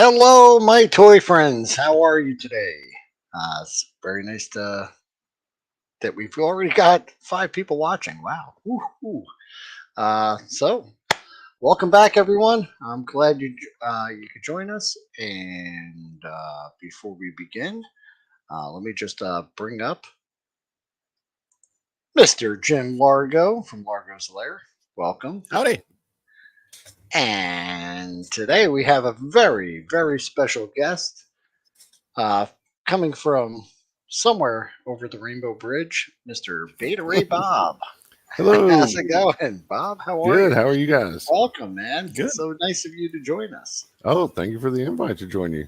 Hello, my toy friends. How are you today? It's very nice that we've already got 5 people watching. Wow. Woo-hoo. So, welcome back, everyone. I'm glad you could join us. And before we begin, let me just bring up Mr. Jim Largo from Largo's Lair. Welcome. Howdy. And today we have a very, very special guest coming from somewhere over the Rainbow Bridge, Mr. BETARAYBOB. Hello. How's it going, Bob? How are you? Good. How are you guys? Welcome, man. Good. It's so nice of you to join us. Oh, thank you for the invite to join you.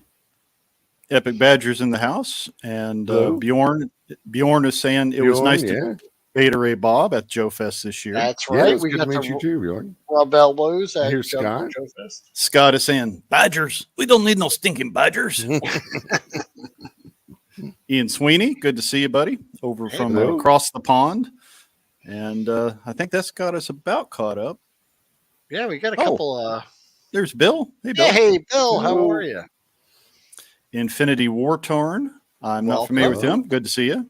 Epic Badger's in the house, and Hello. Bjorn is saying it was nice to BETARAYBOB at Joe Fest this year. That's right. Yeah, we got to meet you too, Bjorn. Rub elbows at Here's Scott. Joe Fest. Scott is saying, Badgers, we don't need no stinking Badgers. Ian Sweeney, good to see you, buddy, over from across the pond. And I think that's got us about caught up. Yeah, we got a couple. There's Bill. Hey, Bill. Hey, Bill. How are you? Infinity War Torn. I'm not familiar with him. Good to see you.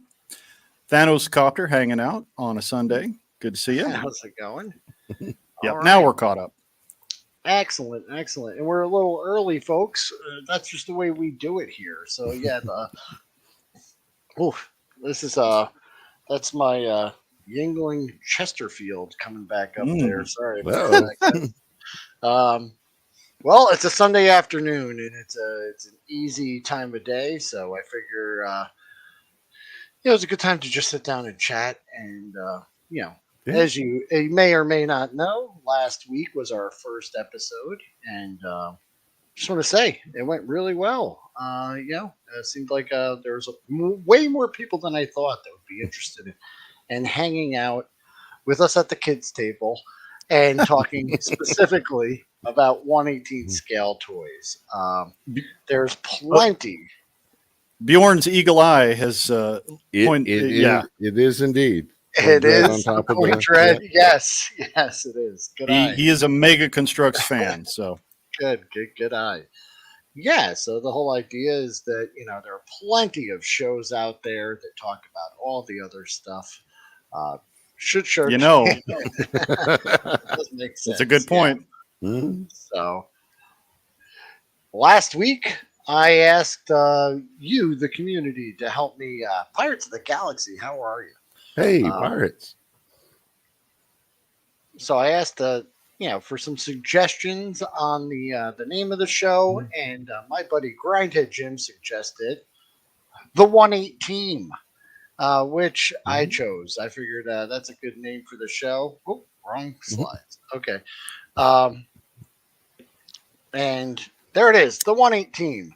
Thanos Copter hanging out on a Sunday. Good to see you. How's it going? Yep. Now we're caught up. Excellent, excellent. And we're a little early, folks. That's just the way we do it here. So yeah, this is that's my Yingling Chesterfield coming back up there. Sorry about that. Well, it's a Sunday afternoon and it's an easy time of day, so I figure it's a good time to just sit down and chat. And as you may or may not know, last week was our first episode, and just want to say it went really well. It seemed like there was way more people than I thought that would be interested in hanging out with us at the kids' table and talking specifically about 1/18 scale toys. There's plenty. Bjorn's eagle eye has it is indeed. It is on top of the dread. Yes, it is. Good eye. He is a Mega Constructs fan, so good eye. Yeah, so the whole idea is that there are plenty of shows out there that talk about all the other stuff. Should show does make sense. That's a good point. Yeah. Mm-hmm. So last week I asked you, the community, to help me. Pirates of the Galaxy, how are you? Hey, Pirates. So I asked for some suggestions on the name of the show, and my buddy Grindhead Jim suggested the 1/18, which I chose. I figured that's a good name for the show. Oh, wrong slides. Okay. And there it is, the 1/18.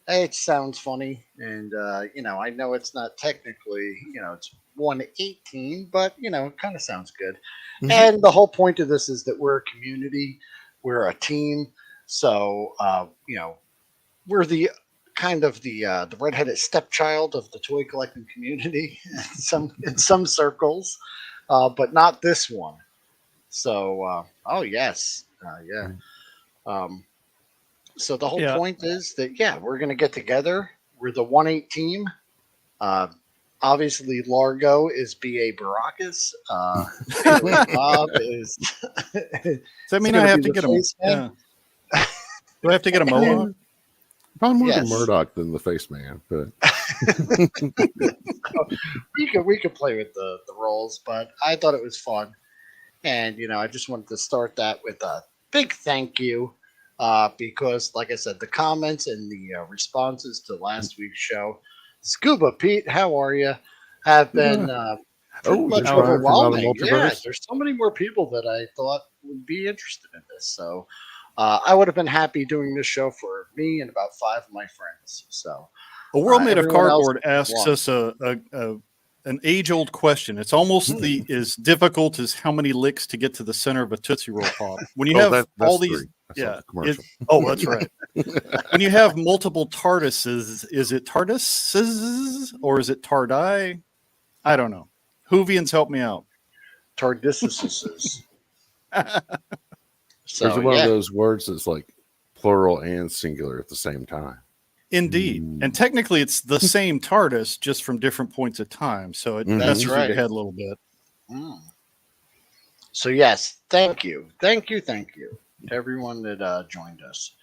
It sounds funny, and I know it's not technically, it's 1/18, but it kind of sounds good. Mm-hmm. And the whole point of this is that we're a community, we're a team, so we're the kind of the redheaded stepchild of the toy collecting community in some circles, but not this one. So so the whole point is that we're going to get together. We're the 1/8 team. Obviously, Largo is B.A. Baracus. Bob is. Does that mean I have to get a? Do I have to get a mohawk? Probably more the Murdoch than the face man, but we could play with the roles. But I thought it was fun, and I just wanted to start that with a big thank you. Because, like I said, the comments and the responses to last week's show, Scuba Pete, how are you? Have been pretty much overwhelming. Yeah, there's so many more people that I thought would be interested in this. So I would have been happy doing this show for me and about 5 of my friends. So a World Made of Cardboard asks us an age-old question. It's almost as difficult as how many licks to get to the center of a Tootsie Roll Pop. When you have all these, that's right. When you have multiple TARDISes, is it TARDISes or is it TARDI? I don't know. Whovians, help me out. TARDISes. So, there's one of those words that's like plural and singular at the same time. Indeed. And technically it's the same TARDIS, just from different points of time. So it That's moves right. your head a little bit. So yes, thank you to everyone that joined us.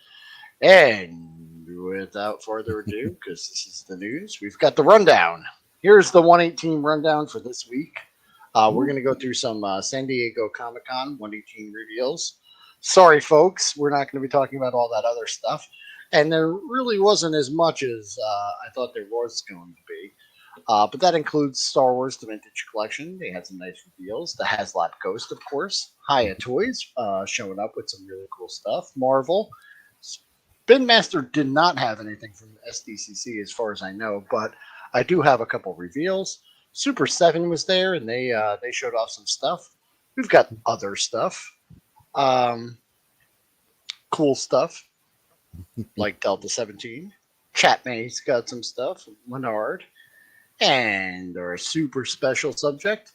And without further ado, because this is the news, we've got the rundown. Here's the 118 rundown for this week. We're going to go through some San Diego Comic-Con 118 reveals. Sorry, folks, we're not going to be talking about all that other stuff. And there really wasn't as much as I thought there was going to be. But that includes Star Wars The Vintage Collection. They had some nice reveals. The HASLAB Ghost, of course. Hiya Toys showing up with some really cool stuff. Marvel. SPINMASTER did not have anything from SDCC as far as I know, but I do have a couple reveals. Super 7 was there, and they showed off some stuff. We've got other stuff. Cool stuff. Like Delta 17. Chat May's got some stuff. LANARD. And our super special subject,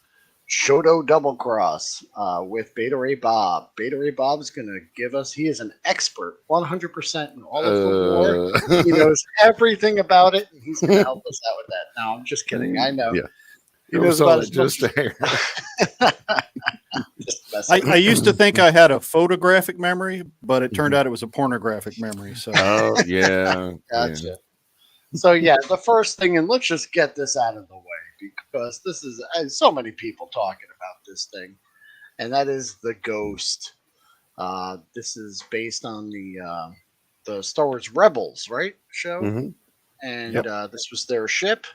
Shoto Double Cross with BETARAYBOB. BETARAYBOB is going to give us, he is an expert 100% in all of the lore. He knows everything about it, and he's going to help us out with that. No, I'm just kidding. I know. Yeah. He knows about it just there. I used to think I had a photographic memory, but it turned out it was a pornographic memory. So, oh, yeah. Gotcha. Yeah. So, yeah, the first thing, and let's just get this out of the way, because this is so many people talking about this thing, and that is the Ghost. This is based on the Star Wars Rebels, right, show? And this was their ship.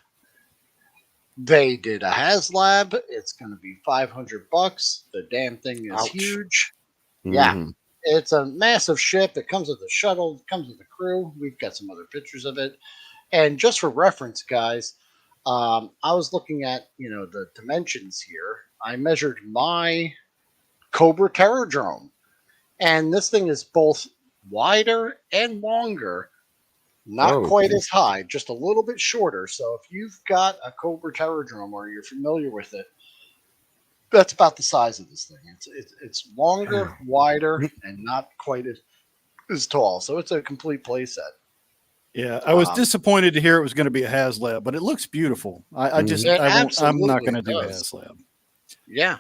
They did a HASLAB. It's going to be $500. The damn thing is huge. Yeah, it's a massive ship. It comes with a shuttle. It comes with a crew. We've got some other pictures of it. And just for reference, guys, I was looking at the dimensions here. I measured my Cobra Terradrome, and this thing is both wider and longer. Not quite as high, just a little bit shorter. So if you've got a Cobra Terradrome or you're familiar with it, that's about the size of this thing. It's longer, wider, and not quite as tall. So it's a complete playset. Yeah, I was disappointed to hear it was going to be a HASLAB, but it looks beautiful. I'm not going to do HASLAB. Yeah.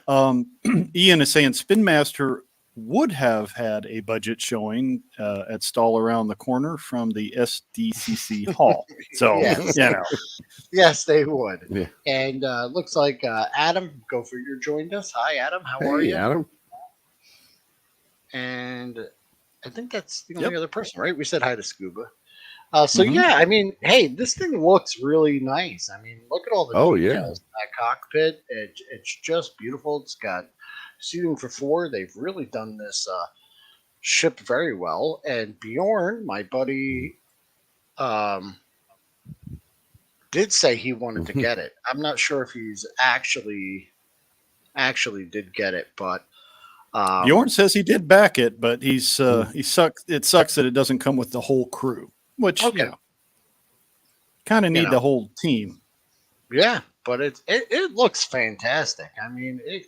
Ian is saying SPINMASTER would have had a budget showing at Stall Around the Corner from the Sdcc hall. So, yes. Yes, they would. Yeah. And looks like Adam Gopher joined us. Hi, Adam. How are you? Adam. And I think that's the only other person, right? We said hi to Scuba. Yeah, I mean, hey, this thing looks really nice. I mean, look at all the details in that cockpit. It's just beautiful. It's got seating for 4. They've really done this ship very well. And Bjorn, my buddy, did say he wanted to get it. I'm not sure if he's actually did get it, but Bjorn says he did back it, but he sucks. It sucks that it doesn't come with the whole crew, which kind of need the whole team. Yeah, but it looks fantastic. I mean, it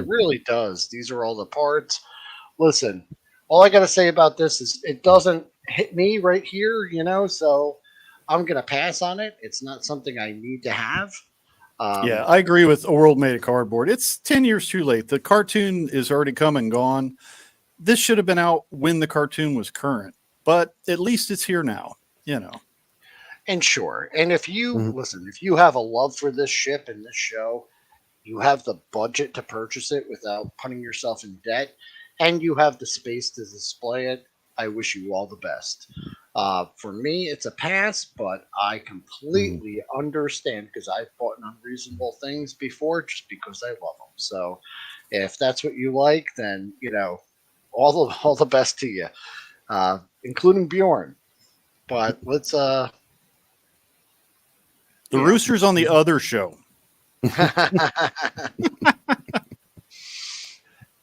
really does. These are all the parts. Listen, all I got to say about this is it doesn't hit me right here, so I'm going to pass on it. It's not something I need to have. Yeah, I agree with A World Made of Cardboard. It's 10 years too late. The cartoon is already come and gone. This should have been out when the cartoon was current, but at least it's here now, And sure. And if you listen, if you have a love for this ship and this show, you have the budget to purchase it without putting yourself in debt, and you have the space to display it, I wish you all the best. For me, it's a pass, but I completely understand because I've bought unreasonable things before just because I love them. So if that's what you like, then, all the best to you, including Bjorn. But let's... The Rooster's on the other show.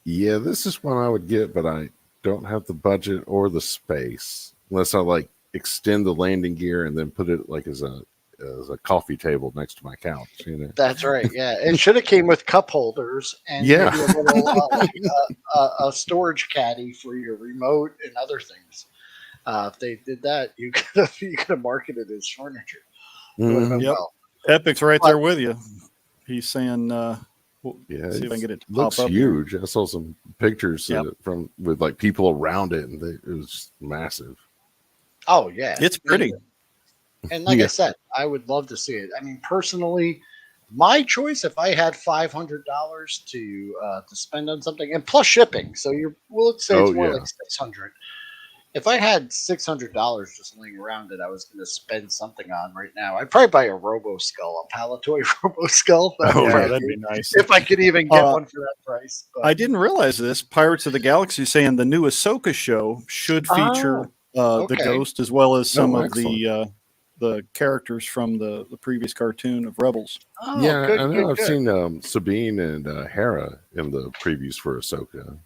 Yeah, this is one I would get, but I don't have the budget or the space unless I extend the landing gear and then put it as a coffee table next to my couch. That's right. Yeah, it should have came with cup holders and maybe a little a storage caddy for your remote and other things. If they did that, you could have marketed it as furniture. Yep. Well. Epic's right there with you. He's saying, yeah, see if I can get it to looks pop up huge. here. I saw some pictures from with like people around it, and it was massive. Oh yeah, it's pretty. And like I said, I would love to see it. I mean, personally, my choice if I had $500 to spend on something, and plus shipping, so let's say it's more like $600. If I had $600 just laying around that I was going to spend something on right now, I'd probably buy a Robo Skull, a Palatoy Robo Skull. That'd be nice if I could even get one for that price. But. I didn't realize this. Pirates of the Galaxy saying the new Ahsoka show should feature the Ghost as well as some of the characters from the previous cartoon of Rebels. Oh, yeah, I know. I've seen Sabine and Hera in the previews for Ahsoka.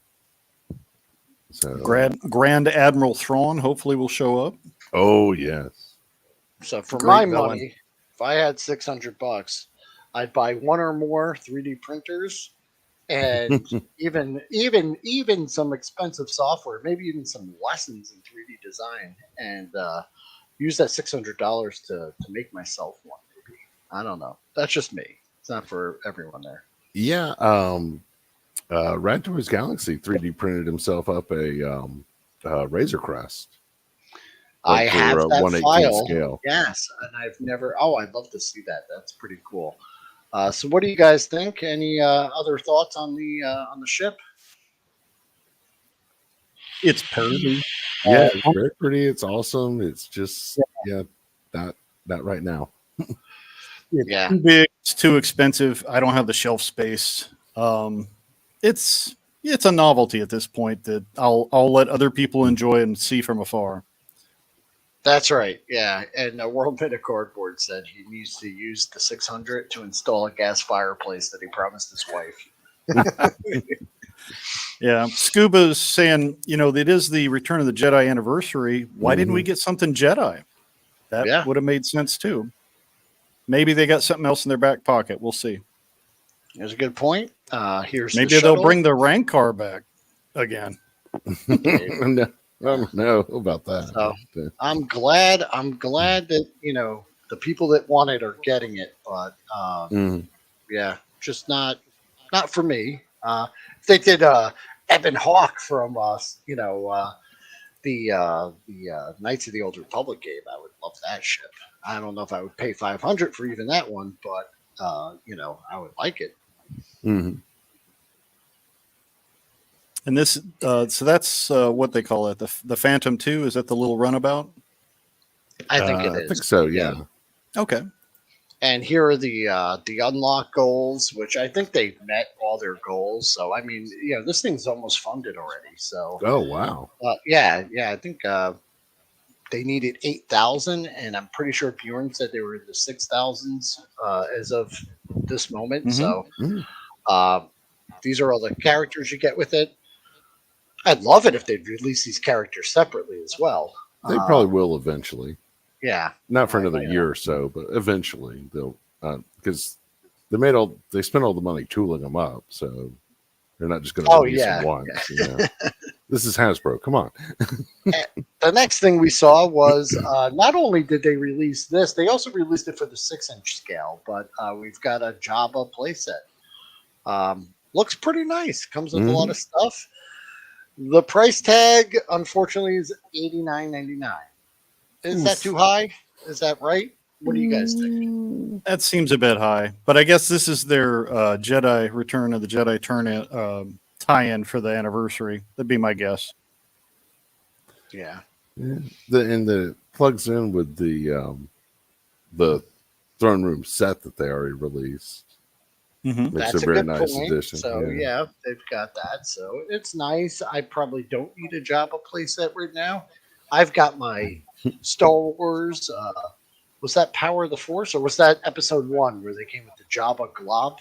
So Grand Admiral Thrawn hopefully will show up. Oh yes. So for my money, if I had $600, I'd buy one or more 3D printers, and even some expensive software, maybe even some lessons in 3D design, and use that $600 to make myself one. Maybe I don't know. That's just me. It's not for everyone there. Yeah. Rat Toys Galaxy 3D printed himself up a Razor Crest. I have that 1/18 file. Scale. Yes, and I've never. Oh, I'd love to see that. That's pretty cool. So, what do you guys think? Any other thoughts on the ship? It's pretty. Yeah, it's very pretty. It's awesome. It's just not right now. It's too big. It's too expensive. I don't have the shelf space. It's a novelty at this point that I'll let other people enjoy and see from afar. That's right. Yeah, and World Minute Cardboard said he needs to use the 600 to install a gas fireplace that he promised his wife. Yeah, Scuba's saying, it is the Return of the Jedi anniversary. Why didn't we get something Jedi? That would have made sense too. Maybe they got something else in their back pocket. We'll see. There's a good point. Maybe they'll bring the Rancor back again. No, I don't know about that. So, I'm glad that the people that want it are getting it, but just not for me. If they did Ebon Hawk from the Knights of the Old Republic game, I would love that ship. I don't know if I would pay $500 for even that one, but I would like it. Mm-hmm. And this, so that's what they call it, the Phantom 2. Is that the little runabout? I think it is. I think so. Yeah. Okay. And here are the unlock goals, which I think they've met all their goals. So I mean, this thing's almost funded already. So. Oh wow. Yeah. I think they needed 8,000, and I'm pretty sure Bjorn said they were in the 6,000s as of this moment. Mm-hmm. So these are all the characters you get with it. I'd love it if they'd release these characters separately as well. They probably will eventually. Yeah, not for another year or so, but eventually they'll because they spent all the money tooling them up, so they're not just going to release them once. Yeah. This is Hasbro. Come on. The next thing we saw was not only did they release this, they also released it for the 6-inch scale. But we've got a Jabba playset. Looks pretty nice. Comes with a lot of stuff. The price tag, unfortunately, is $89.99. Is that too high? Is that right? What do you guys think? That seems a bit high, but I guess this is their Jedi Return of the Jedi tie-in for the anniversary. That'd be my guess. Yeah. The plugs in with the throne room set that they already released. Mm-hmm. Makes That's a very good nice point. addition. So yeah, they've got that. So it's nice. I probably don't need a Jabba playset right now. I've got my Star Wars. Was that Power of the Force, or was that Episode 1 where they came with the Jabba glob,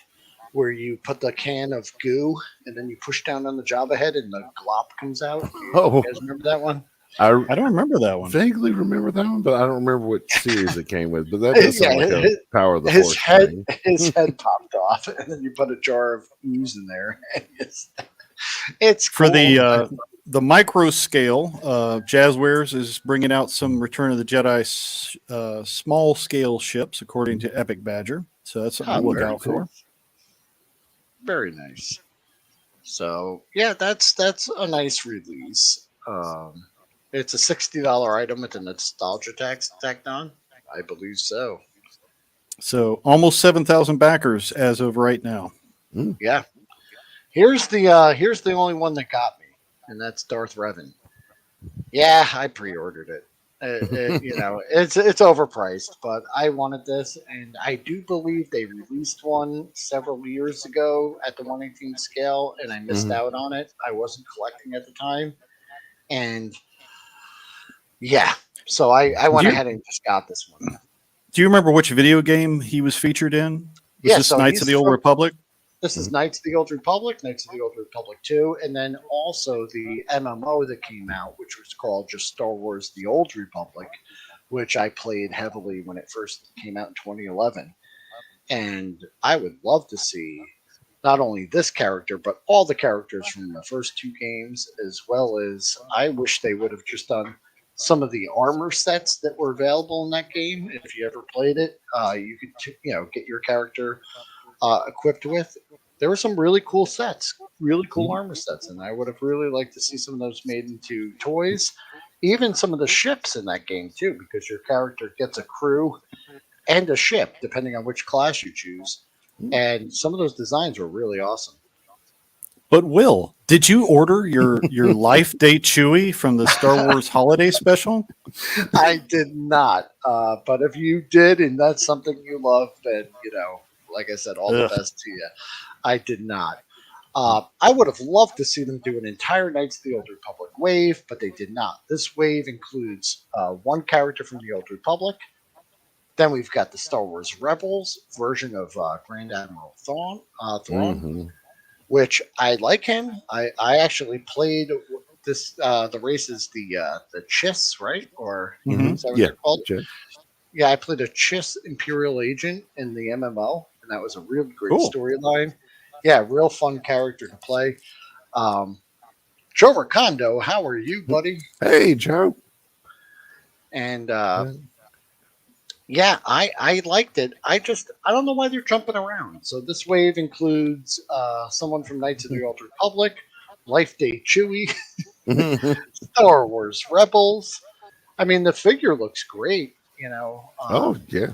where you put the can of goo and then you push down on the Jabba head and the glob comes out? You guys remember that one? I don't remember that one. Vaguely remember that one, but I don't remember what series it came with. But that does sound like a Power of the Force thing. His head popped off, and then you put a jar of ooze in there. It's for cool. the micro scale, Jazzwares is bringing out some Return of the Jedi small scale ships, according to Epic Badger. So that's something to look out for. Very nice. So yeah, that's a nice release. It's a $60 item with a nostalgia tax tacked on. I believe so. So almost 7,000 backers as of right now. Yeah. Here's the only one that got me, and that's Darth Revan. Yeah, I pre-ordered it. It's overpriced, but I wanted this, and I do believe they released one several years ago at the 1/18 scale, and I missed out on it. I wasn't collecting at the time, and yeah, so I went ahead and just got this one. Do you remember which video game he was featured in? Was this Knights of the Old Republic? This is Knights of the Old Republic, Knights of the Old Republic 2, and then also the MMO that came out, which was called just Star Wars The Old Republic, which I played heavily when it first came out in 2011. And I would love to see not only this character, but all the characters from the first two games, as well as I wish they would have just done some of the armor sets that were available in that game. If you ever played it, you could get your character equipped with. There were some really cool sets, really cool armor sets, and I would have really liked to see some of those made into toys. Even some of the ships in that game too, because your character gets a crew and a ship depending on which class you choose, and some of those designs were really awesome. But Will, did you order your life date Chewie from the Star Wars Holiday Special? I did not, but if you did, and that's something you love, then like I said, all the best to you. I did not. I would have loved to see them do an entire Knights of the Old Republic wave, but they did not. This wave includes one character from the Old Republic. Then we've got the Star Wars Rebels version of Grand Admiral Thrawn, which I like him. I actually played this. The race is the CHIS, right? Or is that what they're called? Yeah, I played a CHIS Imperial Agent in the MMO, and that was a really great storyline. Yeah, real fun character to play. Joe Ricondo, how are you, buddy? Hey, Joe. And yeah, I liked it. I don't know why they're jumping around. So this wave includes someone from Knights of the Old Republic, Life Day Chewie, Star Wars Rebels. I mean, the figure looks great. Oh yeah.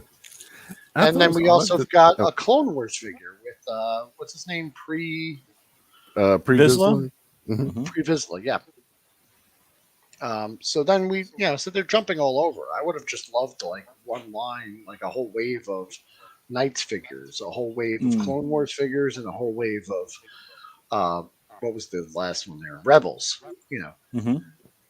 And then we also got a Clone Wars figure with what's his name? Vizsla? Pre Vizsla, yeah. So then so they're jumping all over. I would have just loved like one line, like a whole wave of Knights figures, a whole wave of Clone Wars figures, and a whole wave of what was the last one there? Rebels.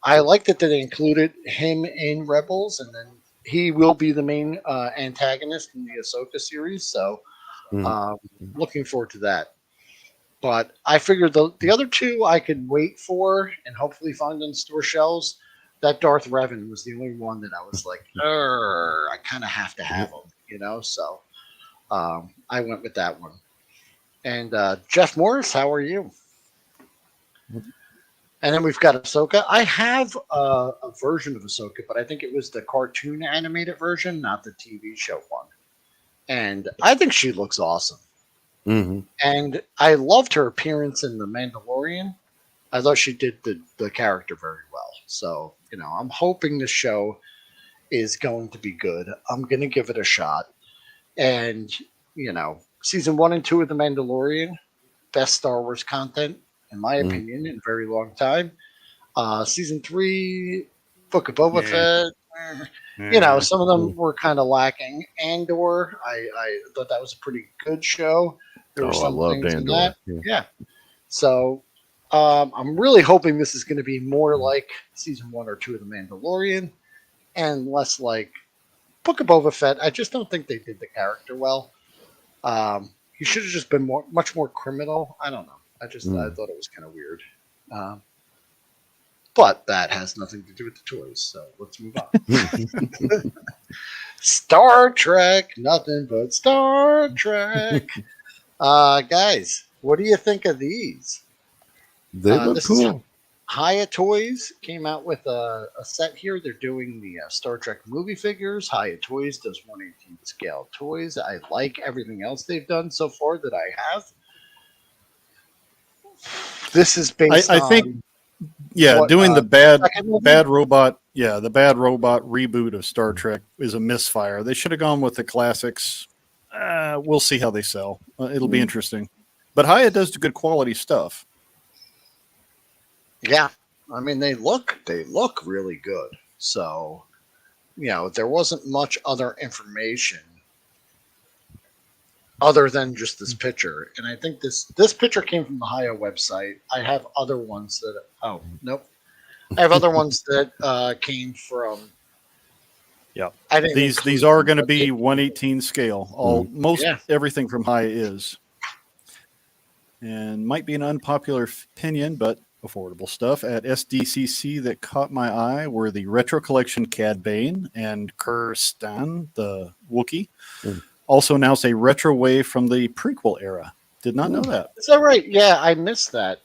I like that they included him in Rebels, and then he will be the main antagonist in the Ahsoka series, so looking forward to that. But I figured the other two I could wait for and hopefully find on store shelves. That Darth Revan was the only one that I was like, I kind of have to have him, So I went with that one. And Jeff Morris, how are you? And then we've got Ahsoka. I have a version of Ahsoka, but I think it was the cartoon animated version, not the TV show one. And I think she looks awesome. And I loved her appearance in The Mandalorian. I thought she did the character very well. So, I'm hoping the show is going to be good. I'm going to give it a shot. And, season 1 and 2 of The Mandalorian, best Star Wars content, in my opinion, in a very long time. Season 3, Book of Boba Fett, some of them were kind of lacking. Andor, I thought that was a pretty good show. There were some things in that. Yeah. So I'm really hoping this is going to be more like season 1 or 2 of The Mandalorian and less like Book of Boba Fett. I just don't think they did the character well. He should have just been much more criminal. I don't know. I thought it was kind of weird. But that has nothing to do with the toys, so let's move on. Star Trek, nothing but Star Trek. Guys, what do you think of these? They look cool. Hiya Toys came out with a set here. They're doing the Star Trek movie figures. Hiya Toys does 1/18 scale toys. I like everything else they've done so far that I have. This is based I think, doing the bad robot. Yeah, the bad robot reboot of Star Trek is a misfire. They should have gone with the classics. We'll see how they sell. It'll be interesting. But Hiya does good quality stuff. Yeah, I mean they look really good. So, there wasn't much other information other than just this picture, and I think this picture came from the Hiya website. I have other ones that I have other ones that came from. Yeah, these are going to be 1/18 scale. Everything from Hiya is, and might be an unpopular opinion, but affordable stuff at SDCC that caught my eye were the Retro Collection Cad Bane and Kurstan, the Wookiee. Also announced a retro wave from the prequel era. Did not know that. Is that right? Yeah, I missed that.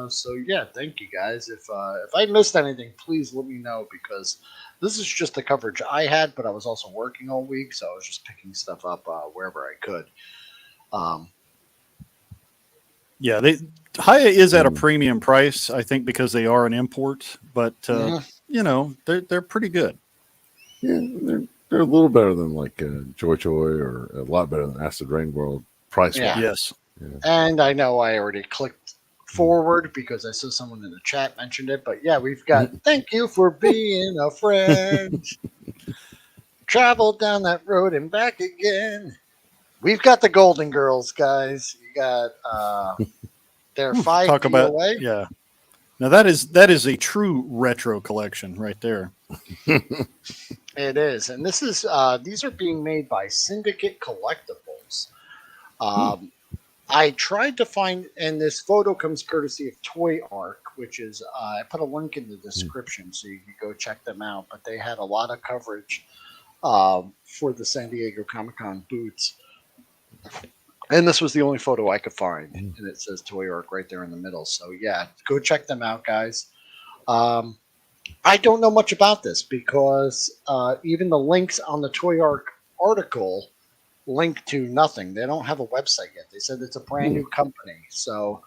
So yeah, thank you guys. If I missed anything, please let me know, because this is just the coverage I had, but I was also working all week, so I was just picking stuff up wherever I could. Yeah, Hiya is at a premium price, I think, because they are an import, but they're pretty good. Yeah, they're a little better than like Joy Joy, or a lot better than Acid Rain World price. Yeah. Yes. Yeah. And I know I already clicked forward because I saw someone in the chat mentioned it, but yeah, we've got thank you for being a friend. Travel down that road and back again. We've got the Golden Girls, guys. You got they're 5 POA. Yeah. Now that is a true retro collection right there. It is, and this is these are being made by Syndicate Collectables. I tried to find, and this photo comes courtesy of Toy Arc, which is I put a link in the description so you can go check them out. But they had a lot of coverage for the San Diego Comic-Con booths. And this was the only photo I could find, and it says Toy Arc right there in the middle. So yeah, go check them out, guys. I don't know much about this because even the links on the Toy Arc article link to nothing. They don't have a website yet. They said it's a brand new company, so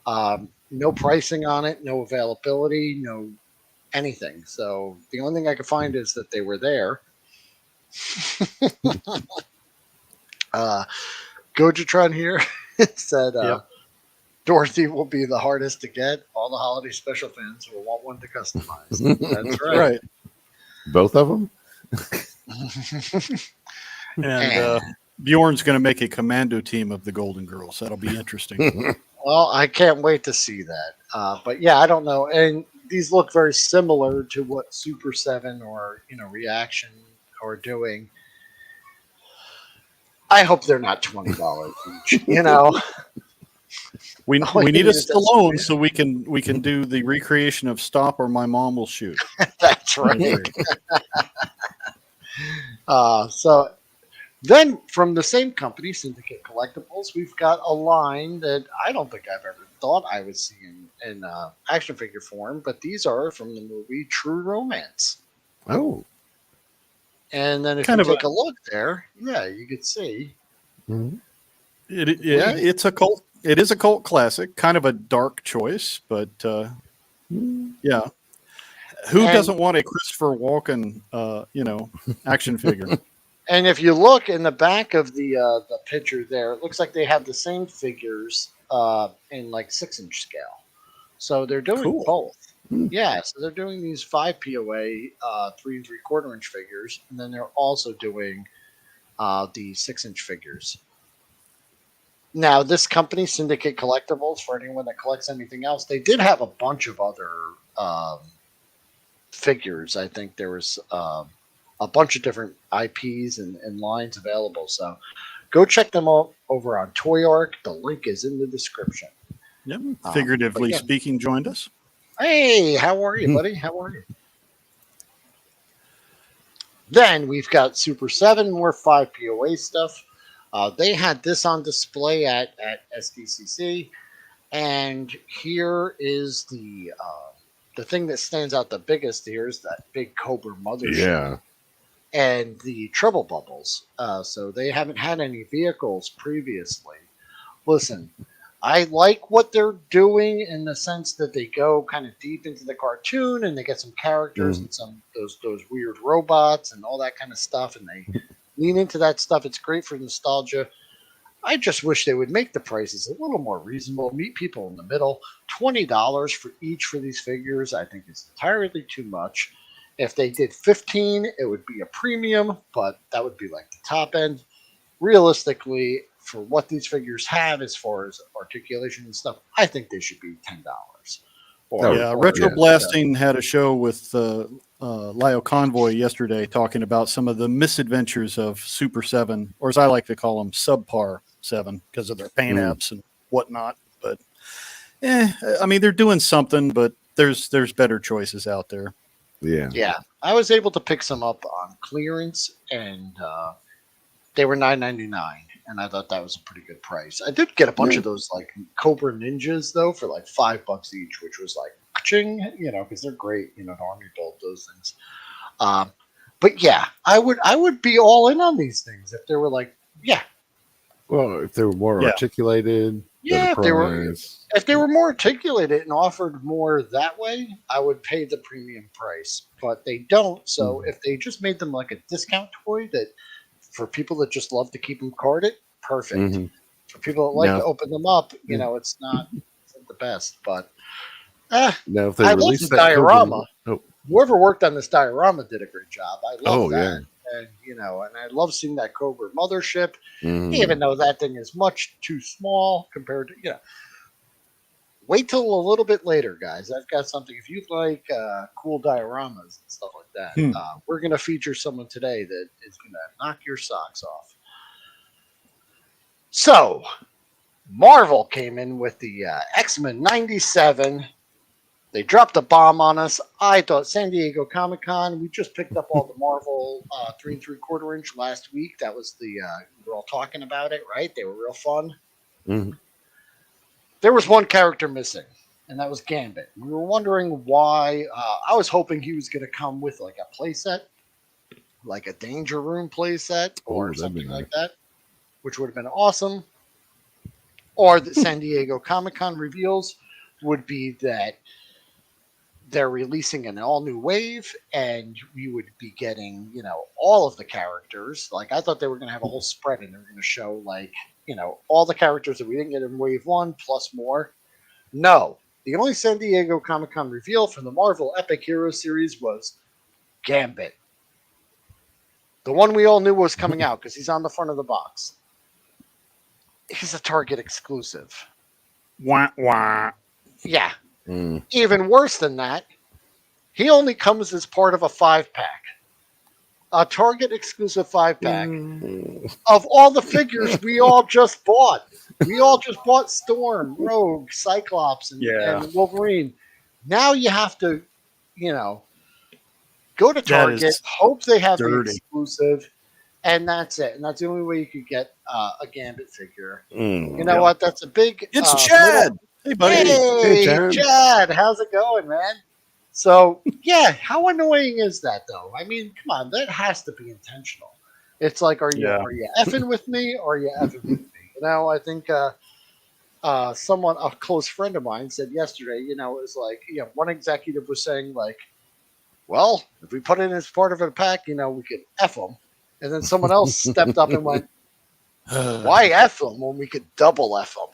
no pricing on it, no availability, no anything. So the only thing I could find is that they were there. Gojatron here said Dorothy will be the hardest to get. All the holiday special fans will want one to customize. That's right. Both of them? And Bjorn's going to make a commando team of the Golden Girls. That'll be interesting. Well, I can't wait to see that. But yeah, I don't know. And these look very similar to what Super 7 or Reaction are doing. I hope they're not $20 each. We need a Stallone so we can do the recreation of Stop or My Mom Will Shoot. That's right. So then from the same company, Syndicate Collectables, we've got a line that I don't think I've ever thought I would see in action figure form, but these are from the movie True Romance. Oh. And then if you take a look there, you could see. Mm-hmm. It's a cult. It is a cult classic, kind of a dark choice, but yeah. Who doesn't want a Christopher Walken, action figure? And if you look in the back of the picture there, it looks like they have the same figures in like 6-inch scale. So they're doing both. Yeah, so they're doing these 5 POA 3 3/4-inch figures, and then they're also doing the 6-inch figures. Now, this company, Syndicate Collectables, for anyone that collects anything else, they did have a bunch of other figures. I think there was a bunch of different IPs and lines available. So go check them out over on Toy Arc. The link is in the description. Yep. Figuratively speaking, joined us. Hey, how are you, buddy? How are you? Then we've got Super 7, more 5 POA stuff. They had this on display at SDCC, and here is the the thing that stands out the biggest here is that big Cobra mothership. Yeah. And the treble bubbles. So they haven't had any vehicles previously. Listen, I like what they're doing in the sense that they go kind of deep into the cartoon and they get some characters and some those weird robots and all that kind of stuff, and they lean into that stuff. It's great for nostalgia. I just wish they would make the prices a little more reasonable, meet people in the middle. $20 for each for these figures, I think, is entirely too much. If they did 15, it would be a premium, but that would be like the top end. Realistically, for what these figures have as far as articulation and stuff, I think they should be $10. Retro Blasting had a show with Lyle Convoy yesterday talking about some of the misadventures of Super 7, or as I like to call them, Subpar 7, because of their paint apps and whatnot. But, I mean, they're doing something, but there's better choices out there. Yeah. I was able to pick some up on clearance, and they were $9.99, and I thought that was a pretty good price. I did get a bunch of those like Cobra Ninjas though for like $5 each, which was like ching, because they're great. An army build those things. But yeah, I would be all in on these things if they were like, Well, if they were more articulated. Yeah, if they were more articulated and offered more that way, I would pay the premium price. But they don't. So if they just made them like a discount toy that for people that just love to keep them carded, perfect. For people that like to open them up, it's not the best. But now if they I love release the that diorama. Cobra, Whoever worked on this diorama did a great job. I love that. Yeah. And and I love seeing that Cobra mothership, even though that thing is much too small compared to Wait till a little bit later, guys. I've got something. If you like cool dioramas and stuff like that, we're going to feature someone today that is going to knock your socks off. So, Marvel came in with the X-Men 97. They dropped a bomb on us. I thought San Diego Comic-Con, we just picked up all the Marvel 3 3/4 inch last week. That was we were all talking about it, right? They were real fun. There was one character missing, and that was Gambit. We were wondering why. I was hoping he was going to come with like a playset, like a Danger Room playset or something like that, which would have been awesome. Or the San Diego Comic-Con reveals would be that they're releasing an all-new wave, and we would be getting, all of the characters. Like, I thought they were going to have a whole spread, and they were going to show, like, all the characters that we didn't get in Wave 1, plus more. No. The only San Diego Comic-Con reveal from the Marvel Epic Hero series was Gambit. The one we all knew was coming out, because he's on the front of the box. He's a Target exclusive. Wah, wah. Yeah. Even worse than that, he only comes as part of a 5-pack. A Target exclusive 5-pack of all the figures we all just bought. We all just bought Storm, Rogue, Cyclops, and Wolverine. Now you have to, go to Target, hope they have the exclusive, and that's it. And that's the only way you could get a Gambit figure. You know what? That's a big... It's Chad! Hey, buddy. Hey, Chad. How's it going, man? So, yeah, how annoying is that, though? I mean, come on, that has to be intentional. It's like, are you effing with me, or are you effing with me? I think someone, a close friend of mine, said yesterday, it was like, one executive was saying, like, well, if we put it as part of a pack, we could F them. And then someone else stepped up and went, why F them when we could double F them?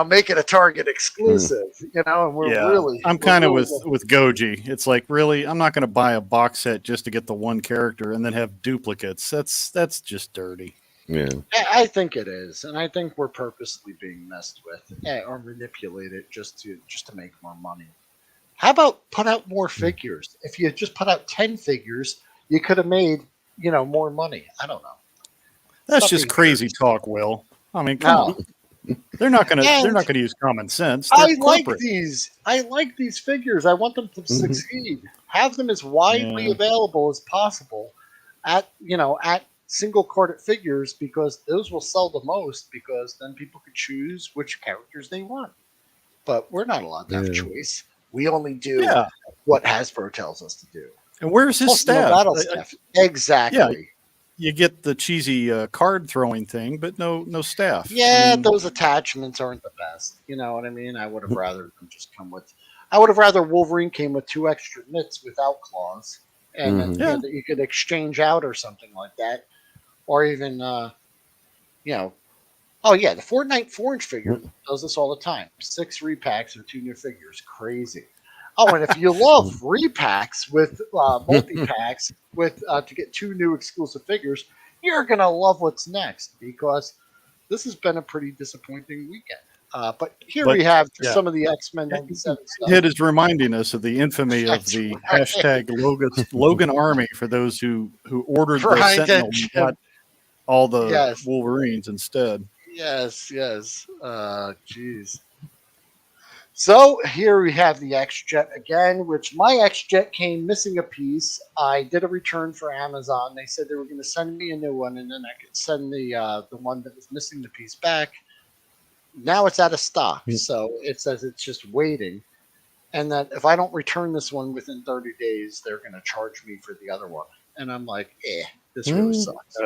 Make it a Target exclusive, and we're really... I'm kind of with Goji. It's like, really, I'm not going to buy a box set just to get the one character and then have duplicates. That's just dirty. Yeah. I think it is, and I think we're purposely being messed with or manipulated just to make more money. How about put out more figures? If you just put out 10 figures, you could have made, more money. I don't know. That's just crazy talk, Will. I mean, come on. They're not gonna use common sense. I like these figures. I want them to succeed. Have them as widely available as possible at single carded figures, because those will sell the most, because then people could choose which characters they want. But we're not allowed to have choice. We only do what Hasbro tells us to do. And where's his staff? No battle staff. Exactly. Yeah, you get the cheesy card throwing thing, but no staff. Yeah, I mean, those attachments aren't the best. You know what I mean? I would have rather them just come with. I would have rather Wolverine came with 2 extra mitts without claws, and that you could exchange out or something like that, or even you know. Oh yeah, the Fortnite 4-inch figure does this all the time. 6 repacks or 2 new figures, crazy. Oh, and if you love repacks with multi-packs with to get 2 new exclusive figures, you're gonna love what's next because this has been a pretty disappointing weekend. But we have some of the X-Men 97 stuff. It is reminding us of the infamy of the hashtag Logan Army for those who ordered the Sentinel and got all the Wolverines instead. Yes. Jeez. So here we have the X-Jet again, which my X-Jet came missing a piece. I did a return for Amazon. They said they were going to send me a new one, and then I could send the one that was missing the piece back. Now it's out of stock, so it says it's just waiting, and that if I don't return this one within 30 days, they're going to charge me for the other one. And I'm like, this really sucks.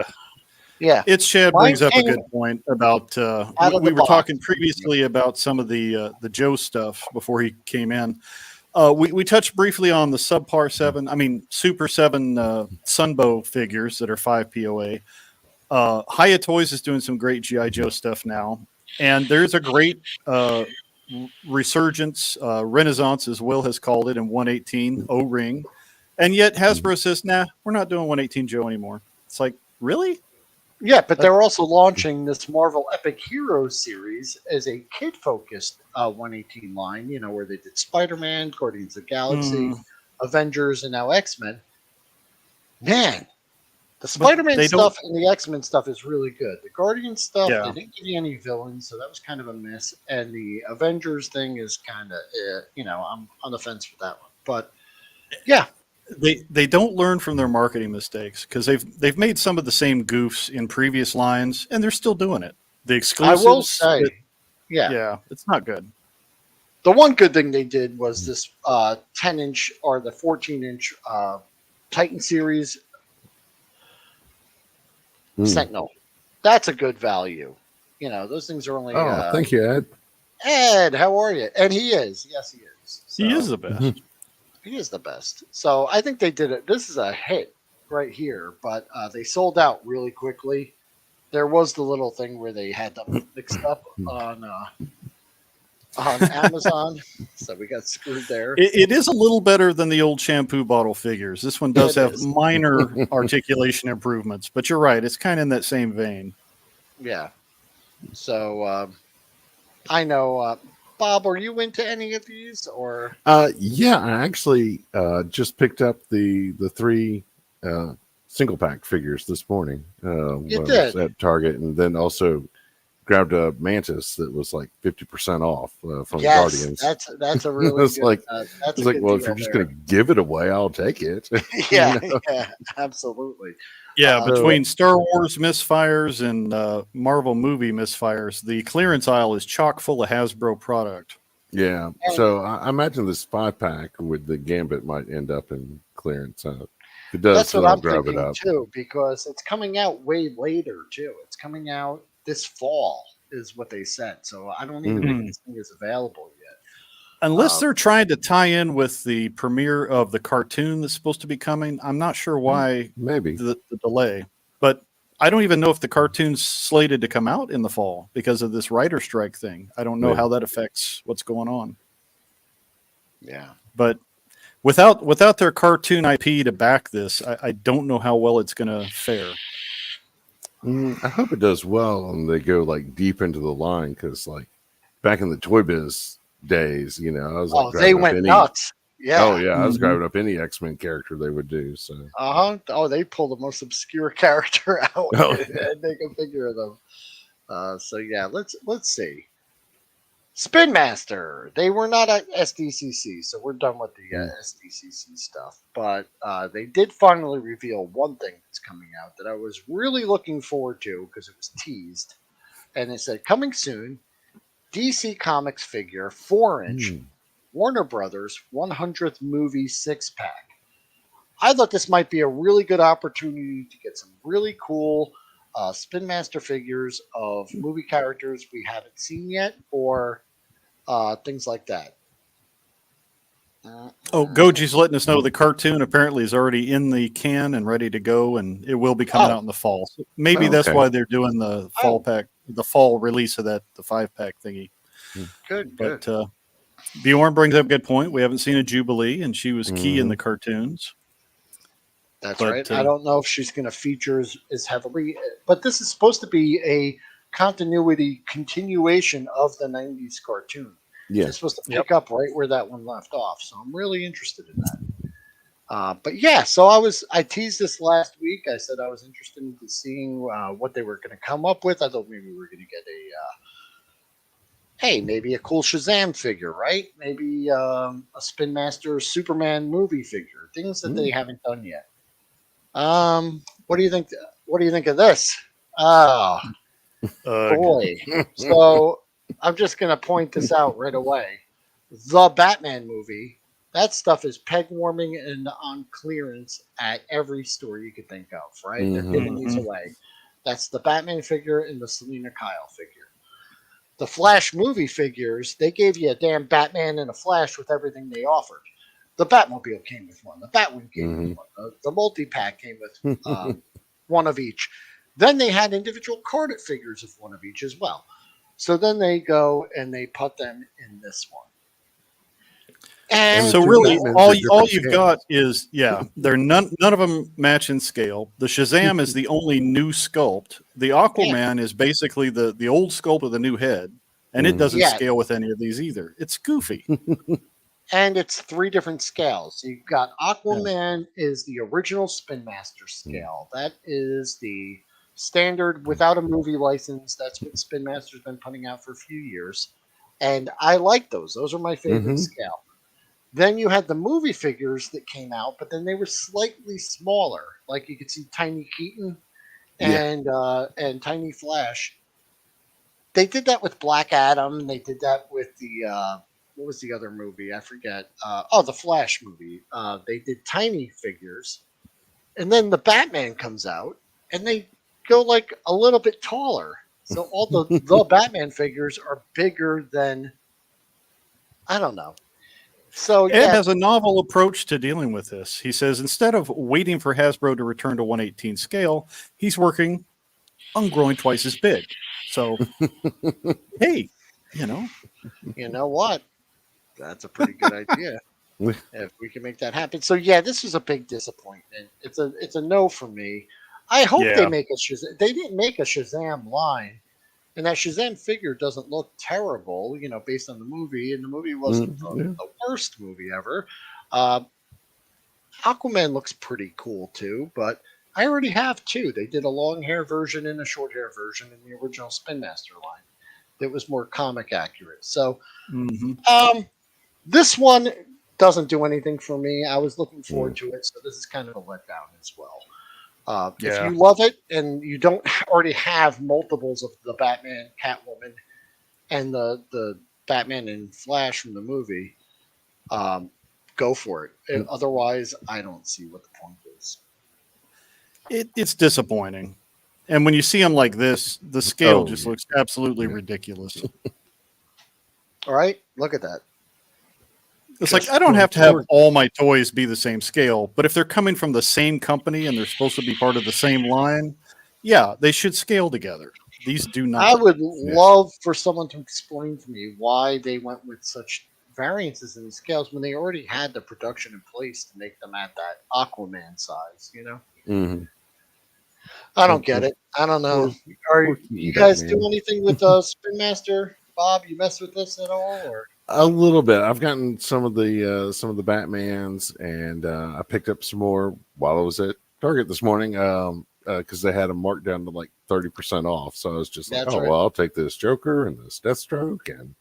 Yeah, it's Chad brings up a good point about we were talking previously about some of the Joe stuff before he came in. We touched briefly on the Super 7 Sunbow figures that are 5 POA. Hiya Toys is doing some great GI Joe stuff now, and there's a great resurgence, renaissance, as Will has called it, in 118 O-Ring, and yet Hasbro says, "Nah, we're not doing 118 Joe anymore." It's like, really? Yeah, but they're also launching this Marvel Epic Heroes series as a kid-focused 118 line, where they did Spider-Man, Guardians of the Galaxy, Avengers, and now X-Men. Man, the Spider-Man stuff and the X-Men stuff is really good. The Guardians stuff, they didn't give you any villains, so that was kind of a miss. And the Avengers thing is kind of, I'm on the fence with that one. But, yeah. They don't learn from their marketing mistakes because they've made some of the same goofs in previous lines, and they're still doing it. The exclusives, I will say, it's not good. The one good thing they did was this 10-inch or the 14-inch Titan series Sentinel. That's a good value. Those things are only. Thank you, Ed. Ed, how are you? And he is. Yes, he is. So, he is the best. He is the best. So I think they did it. This is a hit right here, but they sold out really quickly. There was the little thing where they had them mixed up on Amazon, so we got screwed there. It is a little better than the old shampoo bottle figures. This one does have minor articulation improvements, but you're right. It's kind of in that same vein. Yeah. So I know. Bob, are you into any of these or? Yeah, I actually just picked up the 3 single pack figures this morning. You did at Target, and then also grabbed a Mantis that was like 50% off from Guardians. That's a really it's good, like that's it's like, well, if you're just going to give it away, I'll take it. Yeah, absolutely. Yeah, between Star Wars misfires and Marvel movie misfires, the clearance aisle is chock full of Hasbro product. Yeah, so I imagine this 5-pack with the Gambit might end up in clearance. If it does, that's what I'm grab thinking it up too, because it's coming out way later too. It's coming out this fall, is what they said. So I don't even think this thing is available yet. Unless they're trying to tie in with the premiere of the cartoon that's supposed to be coming. I'm not sure why maybe the delay. But I don't even know if the cartoon's slated to come out in the fall because of this writer strike thing. I don't know how that affects what's going on. Yeah. But without their cartoon IP to back this, I don't know how well it's going to fare. I hope it does well and they go like deep into the line, because like back in the Toy Biz days, I was like, they went nuts. Yeah. Oh yeah, I was grabbing up any X-Men character they would do. So Oh, they pull the most obscure character out and make a figure of them. So yeah, let's see. SPINMASTER. They were not at SDCC, so we're done with the SDCC stuff. But they did finally reveal one thing that's coming out that I was really looking forward to because it was teased, and it said coming soon. DC Comics figure 4-inch Warner Brothers 100th movie 6-pack. I thought this might be a really good opportunity to get some really cool Spin Master figures of movie characters we haven't seen yet, or things like that. Goji's letting us know the cartoon apparently is already in the can and ready to go, and it will be coming out in the fall. So maybe that's why they're doing the fall pack, the fall release of that, the 5-pack thingy. Good, but Bjorn brings up a good point. We haven't seen a Jubilee, and she was key in the cartoons. That's right. I don't know if she's going to feature as heavily, but this is supposed to be a continuation of the 90s cartoon. Yeah. It's supposed to pick up right where that one left off. So I'm really interested in that. But yeah, so I teased this last week. I said I was interested in seeing what they were going to come up with. I thought maybe we were going to get maybe a cool Shazam figure, right? Maybe a Spin Master Superman movie figure, things that they haven't done yet. What do you think? What do you think of this? Oh, boy. So I'm just going to point this out right away. The Batman movie, that stuff is peg warming and on clearance at every store you could think of, right? They're giving these away. That's the Batman figure and the Selena Kyle figure. The Flash movie figures, they gave you a damn Batman and a Flash with everything they offered. The Batmobile came with one. The Batwing came with one. The multi-pack came with one of each. Then they had individual carded figures of one of each as well. So then they go and they put them in this one. And so really, all you've got is they're none of them match in scale. The Shazam is the only new sculpt. The Aquaman is basically the old sculpt with a new head, and it doesn't scale with any of these either. It's goofy. And it's 3 different scales. You've got Aquaman is the original Spin Master scale. That is the standard without a movie license. That's what Spin Master's been putting out for a few years. And I like those. Those are my favorite scale. Then you had the movie figures that came out, but then they were slightly smaller. Like you could see Tiny Keaton and Tiny Flash. They did that with Black Adam. They did that with the what was the other movie? I forget. The Flash movie. They did tiny figures, and then the Batman comes out, and they go like a little bit taller. So all the Batman figures are bigger than, I don't know. So Ed has a novel approach to dealing with this. He says instead of waiting for Hasbro to return to 1/18 scale, he's working on growing twice as big. So, hey, you know what? That's a pretty good idea. If we can make that happen. So yeah, this was a big disappointment. It's a no for me. I hope they make a Shazam. They didn't make a Shazam line. And that Shazam figure doesn't look terrible, based on the movie. And the movie wasn't the worst movie ever. Aquaman looks pretty cool, too. But I already have 2. They did a long hair version and a short hair version in the original Spin Master line that was more comic accurate. So this one doesn't do anything for me. I was looking forward to it. So this is kind of a letdown as well. If you love it and you don't already have multiples of the Batman, Catwoman, and the Batman and Flash from the movie, go for it. Otherwise, I don't see what the point is. It's disappointing. And when you see them like this, the scale just looks absolutely ridiculous. All right, look at that. It's like I don't have to have all my toys be the same scale, but if they're coming from the same company and they're supposed to be part of the same line, they should scale together. These do not. I would love for someone to explain to me why they went with such variances in the scales when they already had the production in place to make them at that Aquaman size, I don't get it. I don't know. Are you guys do anything with Spin Master? Bob, you mess with this at all, or? A little bit. I've gotten some of the Batmans, and I picked up some more while I was at Target this morning because they had them marked down to like 30% off. So I was just like, well, I'll take this Joker and this Deathstroke and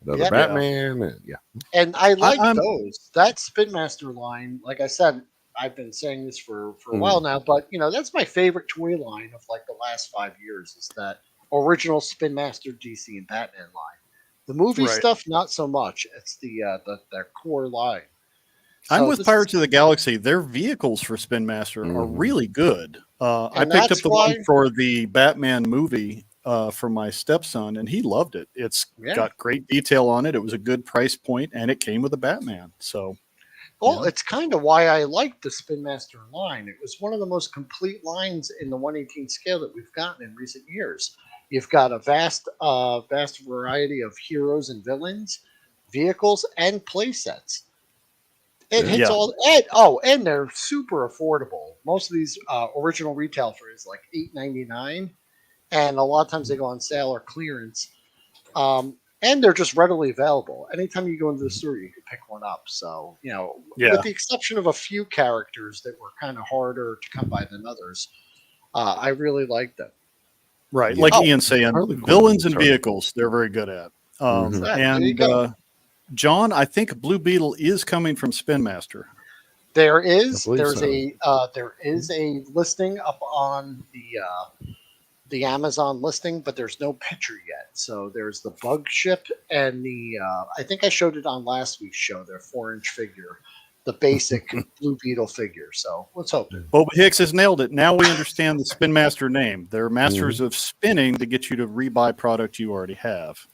another Batman, and And I like those. That Spin Master line, like I said, I've been saying this for a while now, but that's my favorite toy line of like the last 5 years is that original Spin Master DC and Batman line. The movie stuff, not so much. It's their core line. So I'm with Pirates of the Galaxy. Their vehicles for Spin Master are really good. I picked up the one for the Batman movie for my stepson, and he loved it. It's got great detail on it. It was a good price point, and it came with a Batman. So, well, it's kind of why I liked the Spin Master line. It was one of the most complete lines in the 1/18 scale that we've gotten in recent years. You've got a vast variety of heroes and villains, vehicles, and play sets. It hits all, and they're super affordable. Most of these original retail for is like $8.99, and a lot of times they go on sale or clearance. And they're just readily available. Anytime you go into the store, you can pick one up. So, with the exception of a few characters that were kind of harder to come by than others, I really like them. Right, like Ian's saying, villains and vehicles, they're very good at. And John, I think Blue Beetle is coming from Spin Master. There is a listing up on the Amazon listing, but there's no picture yet. So there's the bug ship and the I think I showed it on last week's show. Their 4-inch figure, the basic Blue Beetle figure. So let's hope. Boba Hicks has nailed it. Now we understand the Spin Master name. They're masters of spinning to get you to rebuy product you already have.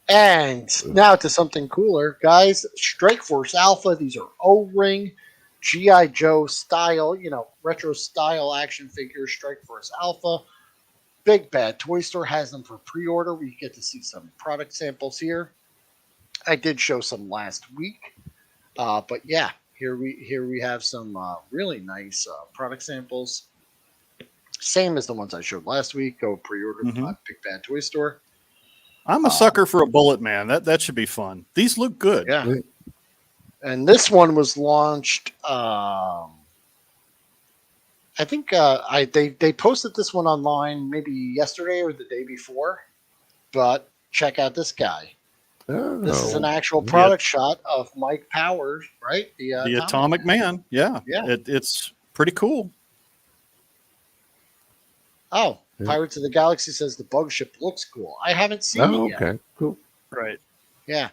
And now to something cooler, guys. Strike Force Alpha. These are O-ring, G.I. Joe style, retro style action figures. Strike Force Alpha. Big Bad Toy Store has them for pre-order. We get to see some product samples here. I did show some last week, but yeah, here we have some really nice product samples. Same as the ones I showed last week. Go pre-order at Big Bad Toy Store. I'm a sucker for a Bullet Man. That should be fun. These look good. Yeah. And this one was launched. I think they posted this one online maybe yesterday or the day before. But check out this guy. Oh, this is an actual product shot of Mike Powers, right? The Atomic Man. Yeah. It's pretty cool. Oh. Pirates of the Galaxy says the bug ship looks cool. I haven't seen it yet. Okay, cool. Right. Yeah.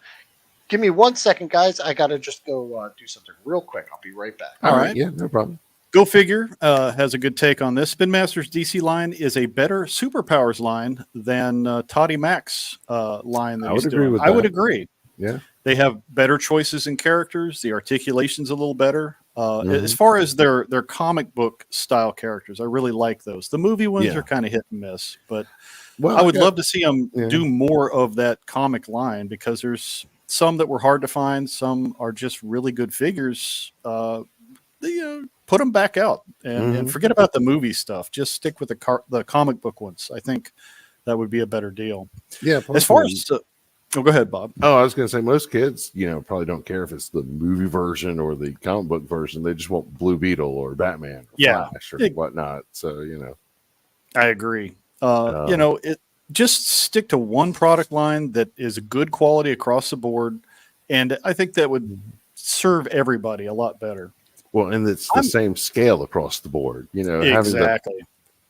Give me 1 second, guys. I got to just go do something real quick. I'll be right back. All right. Yeah, no problem. Go Figure has a good take on this. Spin Master's DC line is a better superpowers line than Toddy Mac's line. That I would agree. Yeah. They have better choices in characters. The articulation's a little better. As far as their comic book style characters, I really like those. The movie ones are kind of hit and miss, but I would love to see them do more of that comic line because there's some that were hard to find. Some are just really good figures. Put them back out and forget about the movie stuff. Just stick with the comic book ones. I think that would be a better deal. Yeah. As far as go ahead, Bob. Oh, I was going to say most kids, probably don't care if it's the movie version or the comic book version. They just want Blue Beetle or Batman, or Flash or whatnot. So I agree. Just stick to one product line that is good quality across the board, and I think that would serve everybody a lot better. Well, and it's the same scale across the board. Exactly.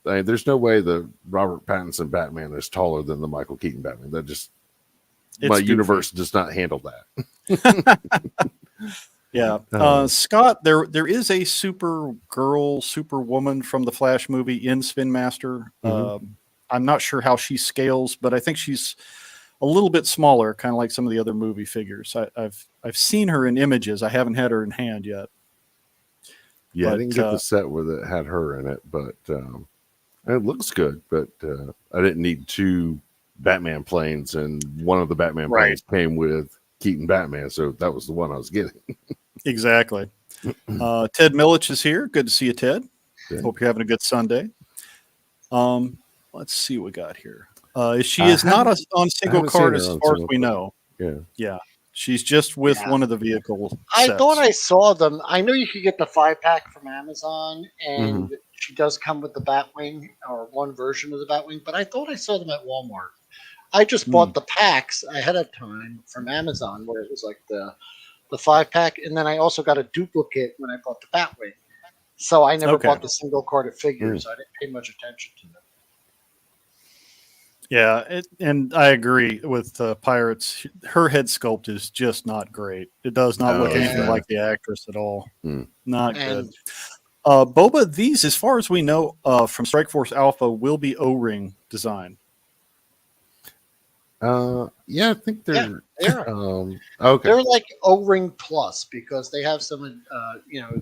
There's no way the Robert Pattinson Batman is taller than the Michael Keaton Batman. That just my universe does not handle that. Yeah. Scott, there is a Supergirl, Superwoman from the Flash movie in Spin Master. I'm not sure how she scales, but I think she's a little bit smaller, kind of like some of the other movie figures. I've seen her in images. I haven't had her in hand yet. Yeah, I didn't get the set where it had her in it, but it looks good. But I didn't need 2 Batman planes, and one of the Batman planes came with Keaton Batman, so that was the one I was getting. Exactly. Ted Milich is here. Good to see you, Ted. Yeah. Hope you're having a good Sunday. Let's see what we got here. She is not on single card as far as we know. Yeah. She's just with one of the vehicles. I thought I saw them. I know you could get the 5-pack from Amazon, and she does come with the Batwing or one version of the Batwing, but I thought I saw them at Walmart. I just bought the packs ahead of time from Amazon where it was like the 5-pack, and then I also got a duplicate when I bought the Batwing. So I never bought the single carded figures. So I didn't pay much attention to them. Yeah, and I agree with Pirates. Her head sculpt is just not great. It does not look anything like the actress at all. Not good. Boba, these, as far as we know, from Strike Force Alpha, will be O-ring design. Yeah, I think they're okay. They're like O-ring plus because they have some,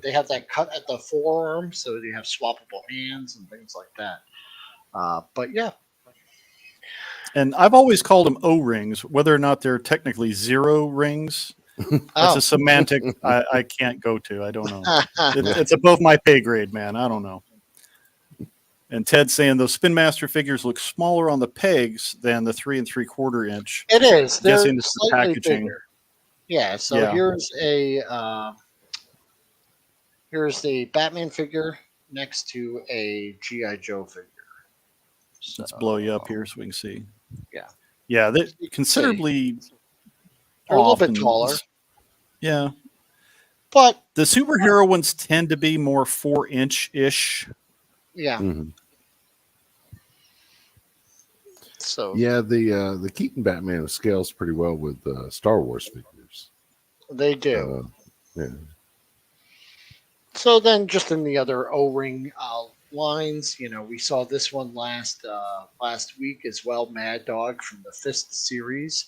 they have that cut at the forearm, so they have swappable hands and things like that. But yeah. And I've always called them O-rings, whether or not they're technically zero rings. That's a semantic I can't go to. I don't know. It's above my pay grade, man. I don't know. And Ted's saying those Spin Master figures look smaller on the pegs than the 3 3/4 inch. It is. They're slightly the packaging. Bigger. Yeah. So here's the Batman figure next to a G.I. Joe figure. So, let's blow you up here so we can see. Yeah. Yeah, they're considerably they're a little bit taller. Yeah. But the superhero ones tend to be more 4-inch-ish. Yeah. So yeah, the Keaton Batman scales pretty well with Star Wars figures. They do. Yeah. So then, just in the other O-ring lines, we saw this one last week as well. Mad Dog from the Fist series.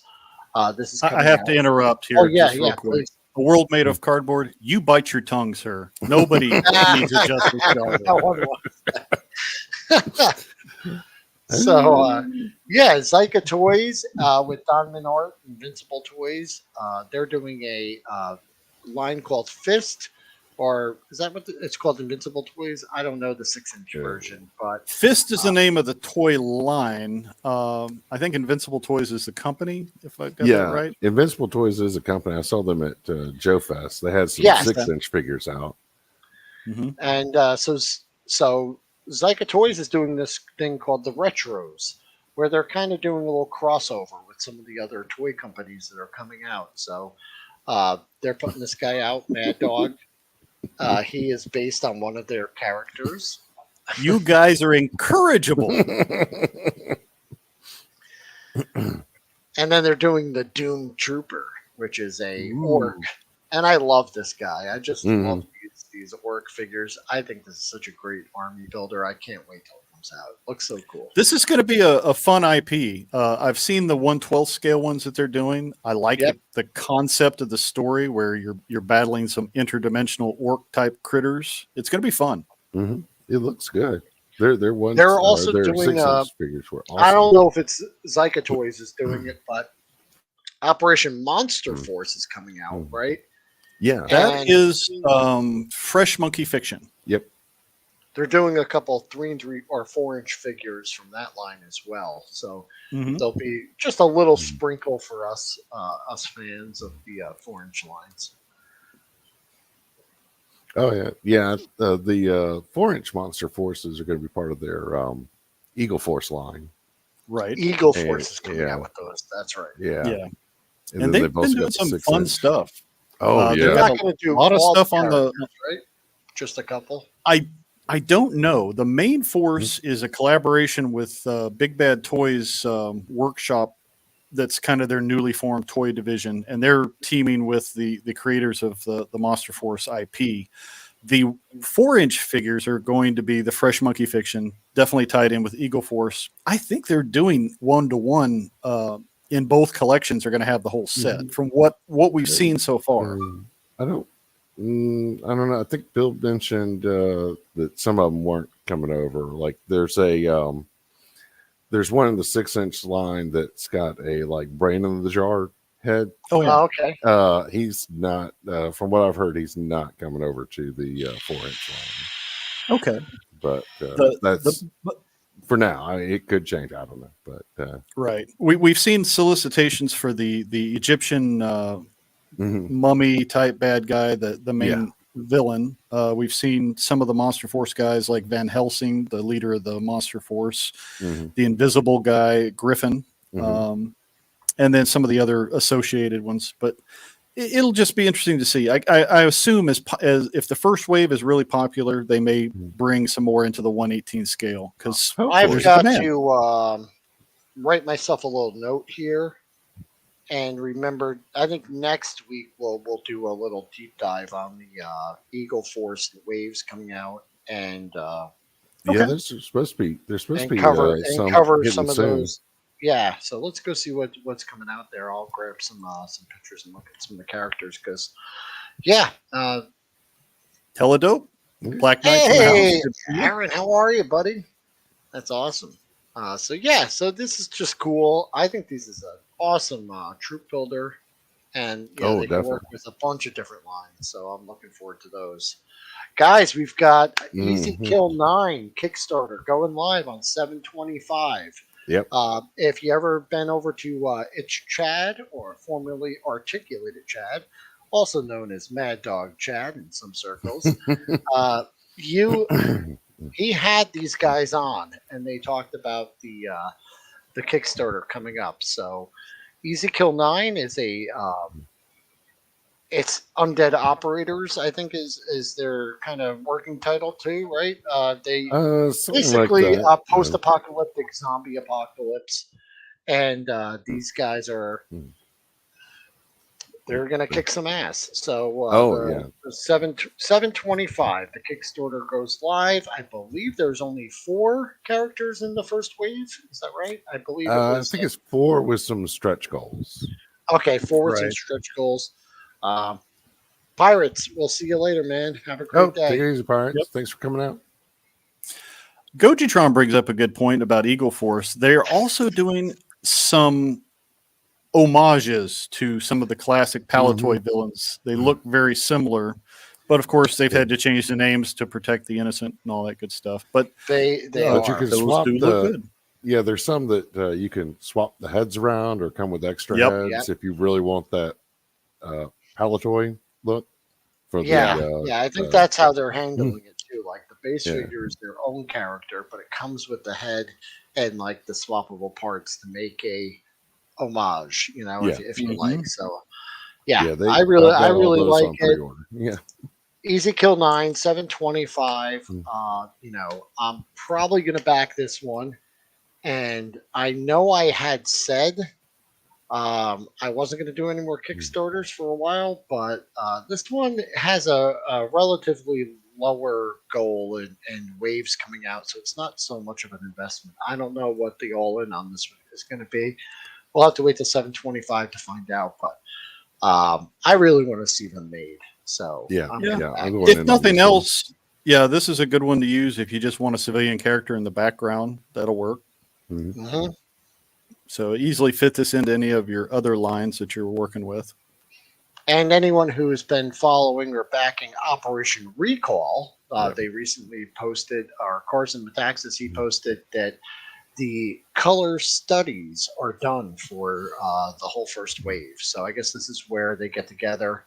This is. I have to interrupt here. Oh yeah, just real quick. A world made of cardboard. You bite your tongue, sir. Nobody needs a Justice Cardboard. So Zyka Toys with Don Art, Invincible Toys. They're doing a line called Fist. Or is that what it's called? Invincible Toys? I don't know the 6-inch version, but Fist is the name of the toy line. I think Invincible Toys is the company, if I got that right. Invincible Toys is a company. I saw them at Joe Fest. They had some 6-inch figures out. And so Zyka Toys is doing this thing called the Retros, where they're kind of doing a little crossover with some of the other toy companies that are coming out. So they're putting this guy out, Mad Dog. He is based on one of their characters. You guys are incorrigible. And then they're doing the Doom Trooper, which is a orc. And I love this guy. I just love these orc figures. I think this is such a great army builder. I can't wait till it comes out. It looks so cool. This is going to be a fun IP. I've seen the 1/12 scale ones that they're doing. I like the concept of the story where you're battling some interdimensional orc type critters. It's going to be fun. It looks good. They're also doing figures were awesome. I don't know if it's Zyka Toys is doing it, but Operation Monster Force is coming out, right? Yeah, that is Fresh Monkey Fiction. Yep. They're doing a couple 3 or 4-inch figures from that line as well. So there'll be just a little sprinkle for us fans of the 4-inch lines. Oh yeah. The 4-inch Monster Forces are going to be part of their Eagle Force line. Right. Eagle Force is coming out with those. That's right. Yeah. And they've been doing some fun stuff. Oh they're not going to do a lot of stuff on the right. Just a couple. I don't know. The main force is a collaboration with Big Bad Toys Workshop. That's kind of their newly formed toy division, and they're teaming with the creators of the Monster Force IP. The 4-inch figures are going to be the Fresh Monkey Fiction, definitely tied in with Eagle Force. I think they're doing 1-to-1 in both collections. Are going to have the whole set from what we've seen so far. I don't know. I think Bill mentioned that some of them weren't coming over. Like there's one in the 6-inch line that's got a like brain in the jar head. Oh yeah, okay. He's not. From what I've heard, he's not coming over to the 4-inch line. Okay, but for now. It could change. I don't know, but right. We've seen solicitations for the Egyptian mummy type bad guy, the main villain. We've seen some of the Monster Force guys like Van Helsing, the leader of the Monster Force, the Invisible guy, Griffin, and then some of the other associated ones. But it'll just be interesting to see. I assume as if the first wave is really popular, they may bring some more into the 1/18 scale because I've got to write myself a little note here. And remember, I think next week we'll do a little deep dive on the Eagle Force, the waves coming out, and yeah, there's supposed to be cover some of soon. those. Yeah, so let's go see what's coming out there. I'll grab some pictures and look at some of the characters because, Teledope, Black Knight. Hey, Aaron, how are you, buddy? That's awesome. So this is just cool. I think this is an awesome troop builder, and they can work with a bunch of different lines. So I'm looking forward to those. Guys, we've got Easy Kill 9 Kickstarter going live on 7/25. Yep. If you ever been over to It's Chad, or formerly Articulated Chad, also known as Mad Dog Chad in some circles, he had these guys on, and they talked about the Kickstarter coming up. So, Easy Kill 9 is it's Undead Operators, I think is their kind of working title too, right? They basically like post-apocalyptic zombie apocalypse, and these guys are they're gonna kick some ass. So the 7/25, the Kickstarter goes live. I believe there's only 4 characters in the first wave. Is that right? I believe it was, I think it's 4 with some stretch goals. Okay, 4 with some stretch goals. Pirates, we'll see you later, man. Have a great day. Take it easy, Pirates. Yep. Thanks for coming out. Gojitron brings up a good point about Eagle Force. They're also doing some homages to some of the classic Palatoy villains. They look very similar, but of course they've had to change the names to protect the innocent and all that good stuff. But they but you can swap look good. Yeah, there's some that you can swap the heads around or come with extra heads if you really want that Palatoy look. I think that's how they're handling it too. Like the base figure is their own character, but it comes with the head and like the swappable parts to make a homage. If you like. So I really like it. Yeah. Easy Kill 9, 7/25. I'm probably gonna back this one, and I know I had said I wasn't going to do any more Kickstarters for a while, but this one has a relatively lower goal and waves coming out, so it's not so much of an investment. I don't know what the all-in on this one is going to be. We'll have to wait till 7/25 to find out, but I really want to see them made. So if nothing else, this is a good one to use if you just want a civilian character in the background. That'll work. Mm-hmm. So easily fit this into any of your other lines that you're working with. And anyone who's been following or backing Operation Recall, they recently posted, or Carson Metaxas, he posted that the color studies are done for the whole first wave. So I guess this is where they get together.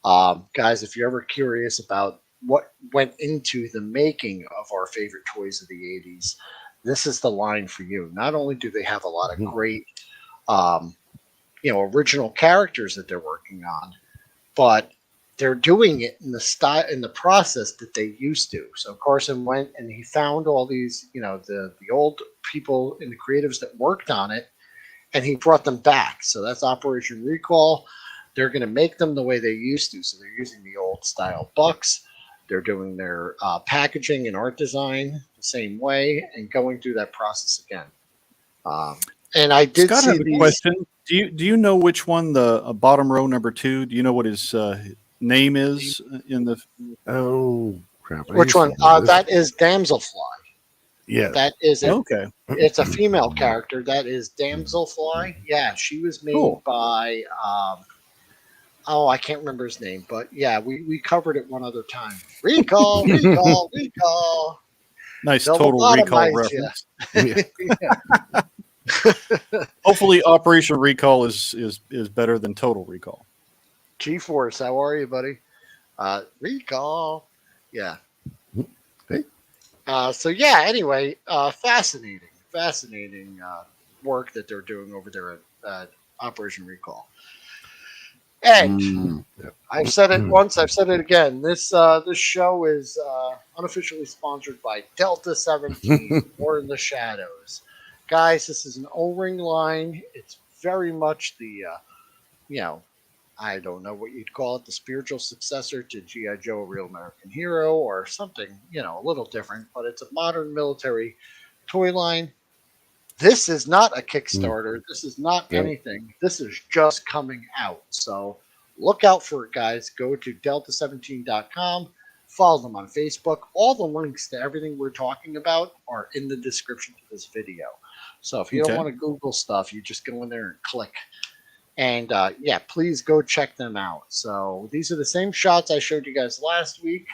Guys, if you're ever curious about what went into the making of our favorite toys of the 80s, this is the line for you. Not only do they have a lot of great, original characters that they're working on, but they're doing it in the style, in the process that they used to. So Carson went and he found all these, the old people and the creatives that worked on it, and he brought them back. So that's Operation Recall. They're going to make them the way they used to. So they're using the old style bucks. They're doing their packaging and art design the same way and going through that process again. And I did Scott, see have a question. Do you know which one, the bottom row, number 2? Do you know what his name is in the? Oh crap! Which one? That is Damselfly. Yeah, that is it. Okay. It's a female character. That is Damselfly. Yeah, she was made by. I can't remember his name, but yeah, we covered it one other time. Recall. Nice Total Recall reference. Yeah. Hopefully, Operation Recall is better than Total Recall. G-Force, how are you, buddy? Recall. Yeah. Hey. Anyway, fascinating work that they're doing over there at Operation Recall. And I've said it once, I've said it again. This show is unofficially sponsored by Delta 17, War in the Shadows. guys, this is an O-ring line. It's very much the, I don't know what you'd call it, the spiritual successor to G.I. Joe, A Real American Hero, or something, a little different, but it's a modern military toy line. This is not a Kickstarter. This is not anything. This is just coming out. So look out for it, guys. Go to delta17.com. Follow them on Facebook. All the links to everything we're talking about are in the description to this video. So if you don't want to Google stuff, you just go in there and click. And please go check them out. So these are the same shots I showed you guys last week.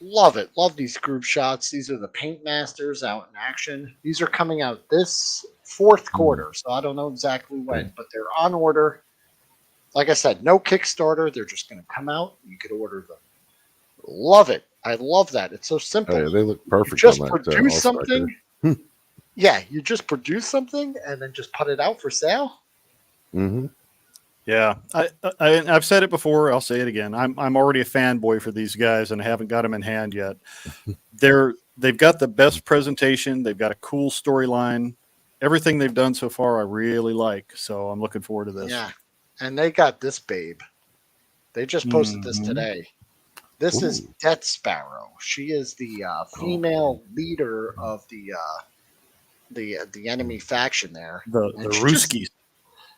Love it. Love these group shots. These are the Paint Masters out in action. These are coming out this fourth quarter, so I don't know exactly when, but they're on order. Like I said, no Kickstarter. They're just going to come out. You could order them. Love it. I love that. It's so simple. Oh, yeah, they look perfect. You just produce something. Yeah, you just produce something and then just put it out for sale. Mm-hmm. Yeah, I've said it before. I'll say it again. I'm already a fanboy for these guys, and I haven't got them in hand yet. They've got the best presentation. They've got a cool storyline. Everything they've done so far, I really like. So I'm looking forward to this. Yeah, and they got this babe. They just posted this today. This is Death Sparrow. She is the female leader of the enemy faction there. The Ruskies.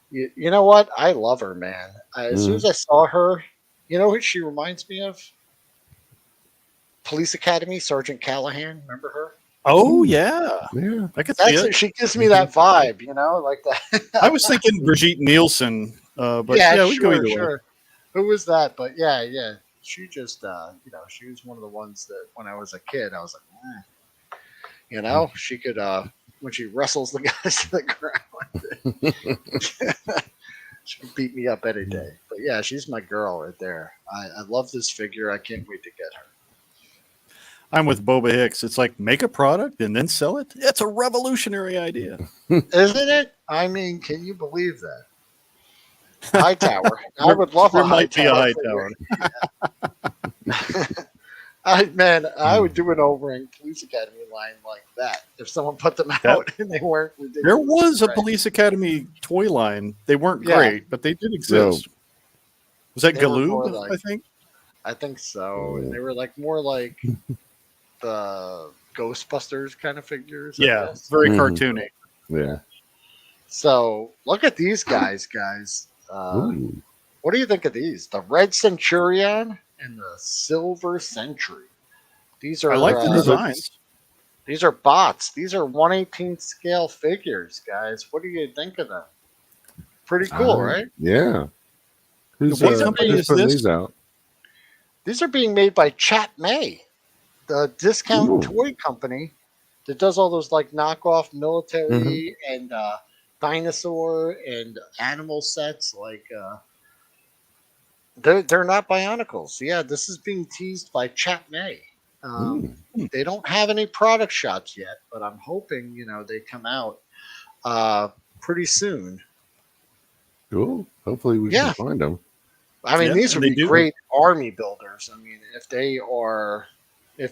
You know what? I love her, man. As soon as I saw her, you know who she reminds me of? Police Academy, Sergeant Callahan. Remember her? Oh, yeah. I could see it. She gives me that vibe, like that. I was thinking Brigitte Nielsen, but we go either way. Who was that? But yeah. She just, she was one of the ones that when I was a kid, I was like, she could, when she wrestles the guys to the ground, she could beat me up any day. But yeah, she's my girl right there. I love this figure. I can't wait to get her. I'm with Boba Hicks. It's like make a product and then sell it. It's a revolutionary idea, isn't it? I mean, can you believe that? Hightower. I would love a Hightower. I would do an O-ring Police Academy line like that if someone put them out and they weren't ridiculous. There was a Police Academy toy line. They weren't great, but they did exist. Was that Galoob, I think? I think so. And they were more like the Ghostbusters kind of figures. Yeah, very cartoony. Yeah. So look at these guys. What do you think of these? The Red Centurion and the Silver Sentry. These are. I like the designs. These are bots. These are 1/18 scale figures, guys. What do you think of them? Pretty cool, right? Yeah. What company is this? These out? These are being made by CHAP, the discount toy company that does all those knockoff military and dinosaur and animal sets. They're not Bionicles. Yeah, this is being teased by CHAP. They don't have any product shots yet, but I'm hoping they come out pretty soon. Cool. Hopefully we can find them. I mean, these would be great army builders. I mean, if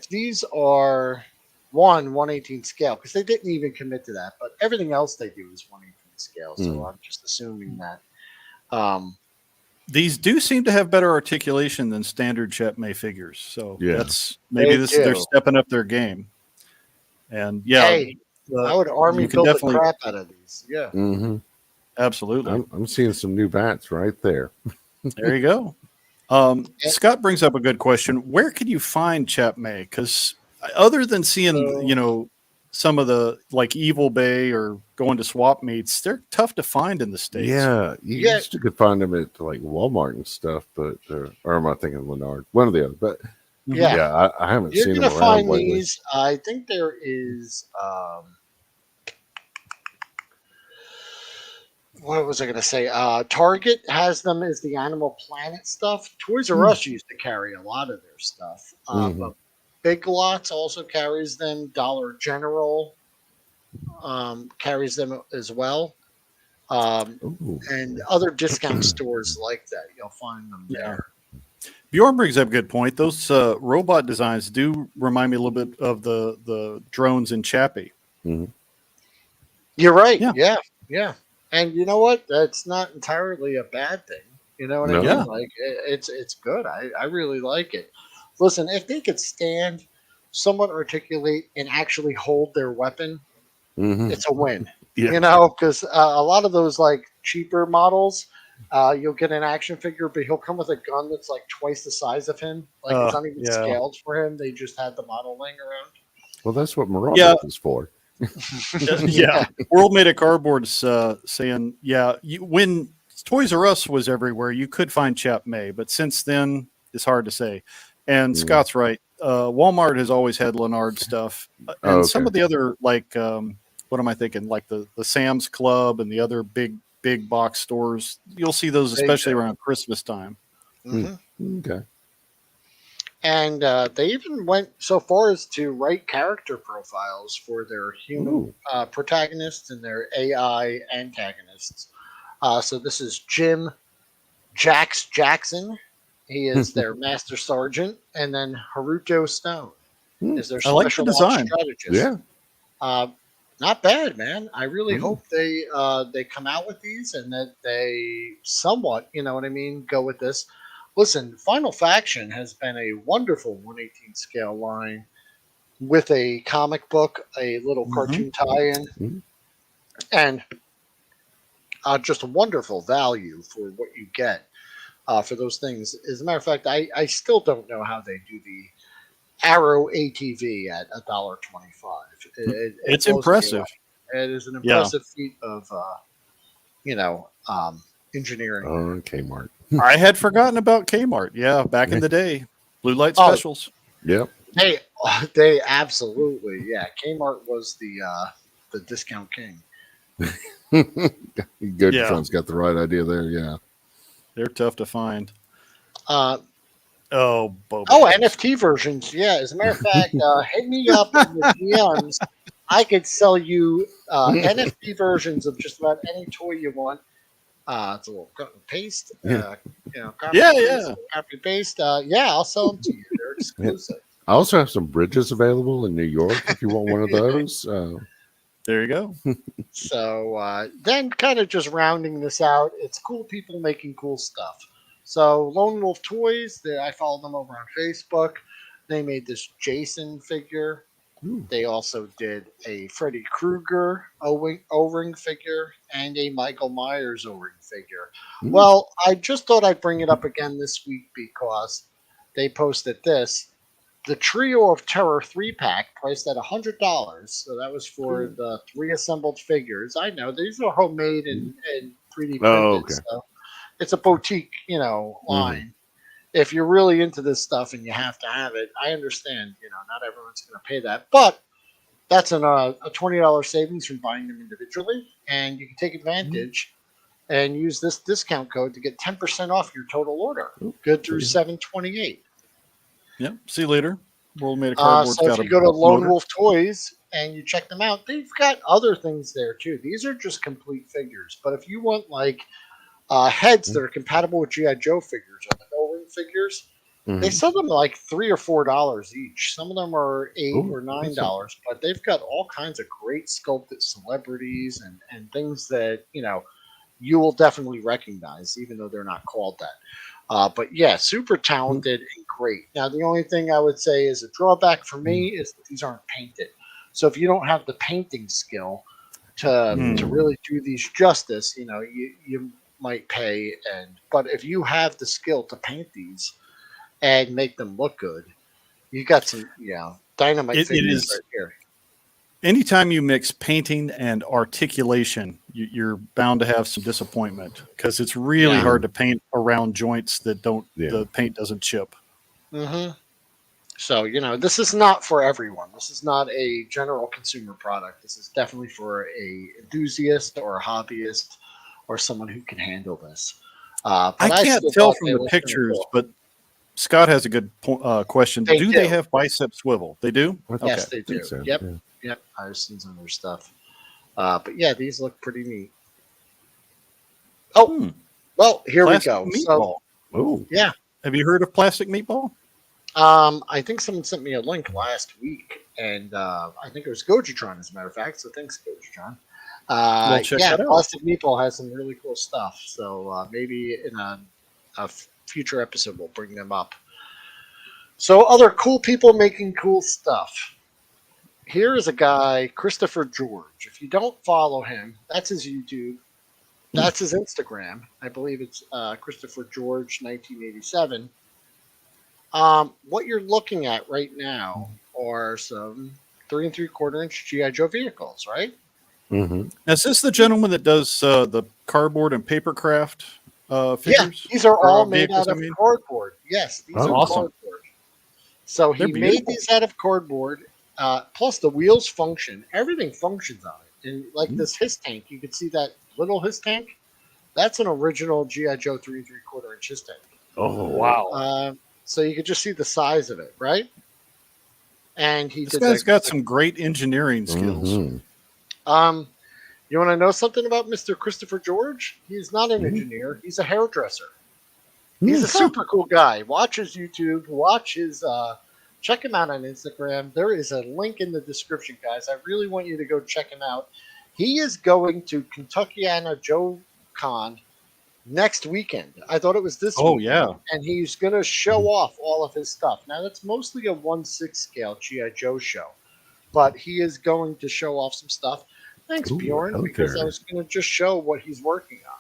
these are 1/18 scale, because they didn't even commit to that, but everything else they do is 1/18 scale. So I'm just assuming that. These do seem to have better articulation than standard CHAP figures. So that's they're stepping up their game. And I would army build the crap out of these. Yeah. Mm-hmm. Absolutely. I'm seeing some new bats right there. There you go. Scott brings up a good question. Where can you find CHAP? Because other than seeing, some of the Evil Bay or going to swap meets, they're tough to find in the States. Yeah, you could find them at Walmart and stuff, but or am I thinking LANARD? One or the other. But I haven't seen them around find lately. These. I think there is. What was I going to say? Target has them as the Animal Planet stuff. Toys R Us used to carry a lot of their stuff. But Big Lots also carries them. Dollar General carries them as well. And other discount stores like that. You'll find them there. Bjorn brings up a good point. Those robot designs do remind me a little bit of the drones in Chappie. Mm-hmm. You're right. Yeah. And you know what? That's not entirely a bad thing. You know what I mean? Yeah. Like it's good. I really like it. Listen, if they could stand, somewhat articulate, and actually hold their weapon, it's a win. Yeah. You know, because a lot of those like cheaper models, you'll get an action figure, but he'll come with a gun that's like twice the size of him. Like it's not even scaled for him. They just had the model laying around. Well, that's what Marauder is for. Yeah. World Made of Cardboard's saying, when Toys R Us was everywhere, you could find Chap May, but since then, it's hard to say. And Scott's right. Walmart has always had LANARD stuff. And some of the other, like, what am I thinking? Like the Sam's Club and the other big box stores. You'll see those, especially around Christmas time. Mm-hmm. Okay. And they even went so far as to write character profiles for their human protagonists and their AI antagonists. So this is Jim Jackson. He is their master sergeant, and then Haruto Stone is their special ops strategist. Yeah, not bad, man. I really hope they come out with these and that they somewhat, you know what I mean, go with this. Listen, Final Faction has been a wonderful 1/18 scale line with a comic book, a little cartoon tie-in, and just a wonderful value for what you get for those things. As a matter of fact, I still don't know how they do the Arrow ATV at $1.25. It's impressive. It is an impressive feat of, engineering. Oh, Kmart. I had forgotten about Kmart. Yeah, back in the day, blue light specials. Yep. They absolutely, Kmart was the discount king. Good John's got the right idea there. Yeah, they're tough to find. NFT versions. Yeah, as a matter of fact, hit me up in the DMs. I could sell you NFT versions of just about any toy you want. It's a little cut and paste. Copy paste. I'll sell them to you. They're exclusive. I also have some bridges available in New York if you want one of those. There you go. So then kind of just rounding this out, it's cool people making cool stuff. So Lone Wolf Toys, I follow them over on Facebook. They made this Jason figure. They also did a Freddy Krueger O-ring figure and a Michael Myers O-ring figure. Well, I just thought I'd bring it up again this week because they posted this. The Trio of Terror 3-pack priced at $100. So that was for the 3 assembled figures. I know these are homemade and 3D printed. So it's a boutique, line. If you're really into this stuff and you have to have it, I understand, not everyone's going to pay that. But that's a $20 savings from buying them individually. And you can take advantage and use this discount code to get 10% off your total order. Good through 7/28. Yep. See you later. World Made of Cardboard. So if you go to Lone Wolf Toys and you check them out, they've got other things there too. These are just complete figures. But if you want like heads that are compatible with G.I. Joe figures or the O-ring figures, they sell them like $3 or $4 each. Some of them are $8 or $9, but they've got all kinds of great sculpted celebrities and things that you will definitely recognize, even though they're not called that. But yeah, super talented and great. Now, the only thing I would say is a drawback for me is that these aren't painted. So if you don't have the painting skill to really do these justice, you might pay. But if you have the skill to paint these and make them look good, you got some dynamite figures right here. Anytime you mix painting and articulation, you're bound to have some disappointment because it's really hard to paint around joints that the paint doesn't chip. So, this is not for everyone. This is not a general consumer product. This is definitely for a enthusiast or a hobbyist or someone who can handle this. But I can't tell from the pictures, but Scott has a good question. Do they have bicep swivel? They do? Yes, they do. So. Yep. I've seen some of their stuff. But yeah, these look pretty neat. Oh, well, here we go. So, Have you heard of Plastic Meatball? I think someone sent me a link last week, and I think it was Gojitron, as a matter of fact. So thanks, Gojitron. Well, check that out. Plastic Meatball has some really cool stuff. So maybe in a future episode we'll bring them up. So other cool people making cool stuff. Here is a guy, Christopher George. If you don't follow him, that's his YouTube. That's his Instagram. I believe it's Christopher George 1987. What you're looking at right now are some 3 3/4-inch GI Joe vehicles, right? Mm-hmm. Is this the gentleman that does the cardboard and paper craft figures? Yeah, these are all made out of cardboard. Yes, these are awesome. cardboard. So he made these out of cardboard. Plus the wheels function. Everything functions on it. And like this HIS tank, you can see that little HIS tank. That's an original GI Joe 3 3/4-inch HIS tank. Oh wow! So you can just see the size of it, right? And this guy's got some great engineering skills. Mm-hmm. You want to know something about Mr. Christopher George? He's not an engineer. He's a hairdresser. He's a super cool guy. Watch his YouTube. Watch his. Check him out on Instagram. There is a link in the description, guys. I really want you to go check him out. He is going to Kentuckiana Joe Con next weekend. I thought it was this weekend. Yeah. And he's going to show off all of his stuff. Now, that's mostly a 1/6 scale G.I. Joe show. But he is going to show off some stuff. Thanks, Bjorn, because I was going to just show what he's working on.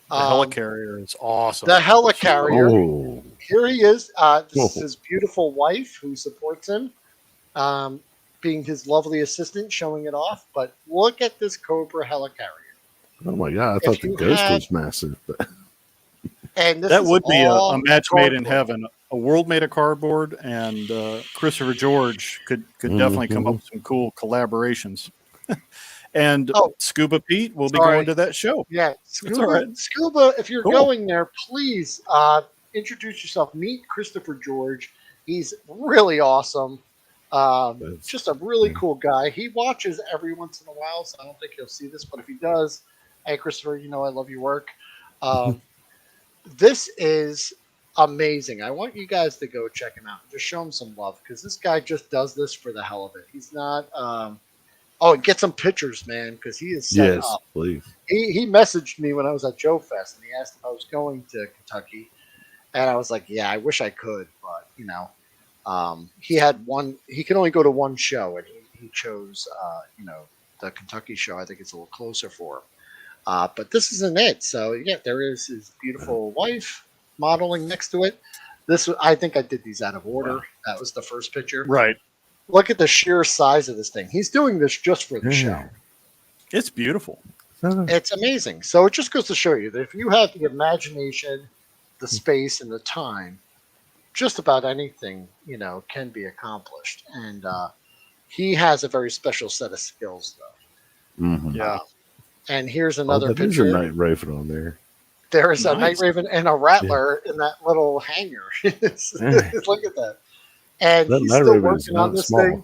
The helicarrier is awesome. The helicarrier. Oh. Here he is. This is his beautiful wife who supports him, being his lovely assistant, showing it off. But look at this Cobra helicarrier. Oh my God! I thought the Ghost was massive. But... And that would be a match made in heaven. A world made of cardboard, and Christopher George could definitely come up with some cool collaborations. And Scuba Pete will be going to that show. Yeah, Scuba, if you're going there, please introduce yourself. Meet Christopher George. He's really awesome. Just a really cool guy. He watches every once in a while, so I don't think he'll see this. But if he does, hey, Christopher, you know I love your work. This is amazing. I want you guys to go check him out. Just show him some love, because this guy just does this for the hell of it. He's not... and get some pictures, man, because he is set up. Please. He messaged me when I was at Joe Fest, and he asked if I was going to Kentucky, and I was like, yeah, I wish I could, but he had one. He can only go to one show, and he chose the Kentucky show. I think it's a little closer for him. But this isn't it. So yeah, there is his beautiful wife modeling next to it. I think I did these out of order. That was the first picture, right? Look at the sheer size of this thing. He's doing this just for the show. It's beautiful. It's amazing. So it just goes to show you that if you have the imagination, the space, and the time, just about anything, can be accomplished. And he has a very special set of skills, though. Mm-hmm. Yeah. And here's another picture. There's a Night Raven on there. There is a Night Raven and a Rattler in that little hangar. Look at that. And he's still working on this thing.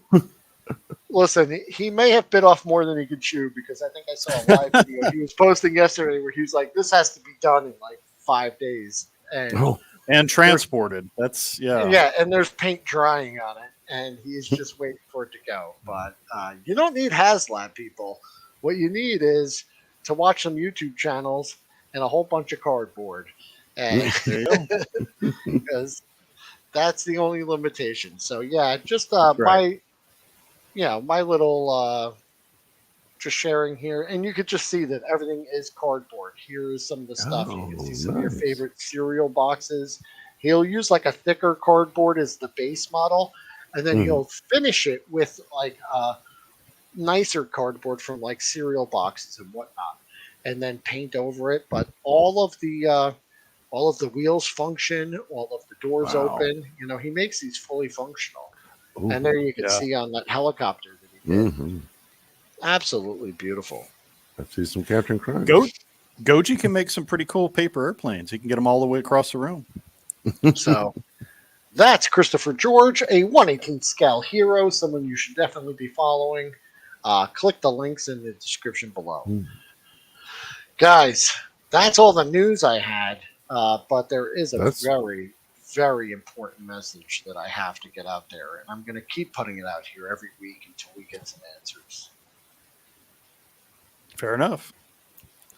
Listen, he may have bit off more than he could chew, because I think I saw a live video he was posting yesterday where he was like, this has to be done in like 5 days. And transported. Yeah, and there's paint drying on it, and he's just waiting for it to go. But you don't need HASLAB, people. What you need is to watch some YouTube channels and a whole bunch of cardboard. And because that's the only limitation. So yeah, just my little just sharing here, and you could just see that everything is cardboard. Here's some of the stuff. You can see some of your favorite cereal boxes. He'll use like a thicker cardboard as the base model, and then he'll finish it with like nicer cardboard from like cereal boxes and whatnot, and then paint over it. But all of the wheels function, all of the doors open. He makes these fully functional. Ooh, and there you can see on that helicopter that he did. Mm-hmm. Absolutely beautiful. I see some Captain Crunch. Goji can make some pretty cool paper airplanes. He can get them all the way across the room. So that's Christopher George, a 1/18 scale hero, someone you should definitely be following. Click the links in the description below. Guys, that's all the news I had. But there is a very, very important message that I have to get out there, and I'm going to keep putting it out here every week until we get some answers. Fair enough.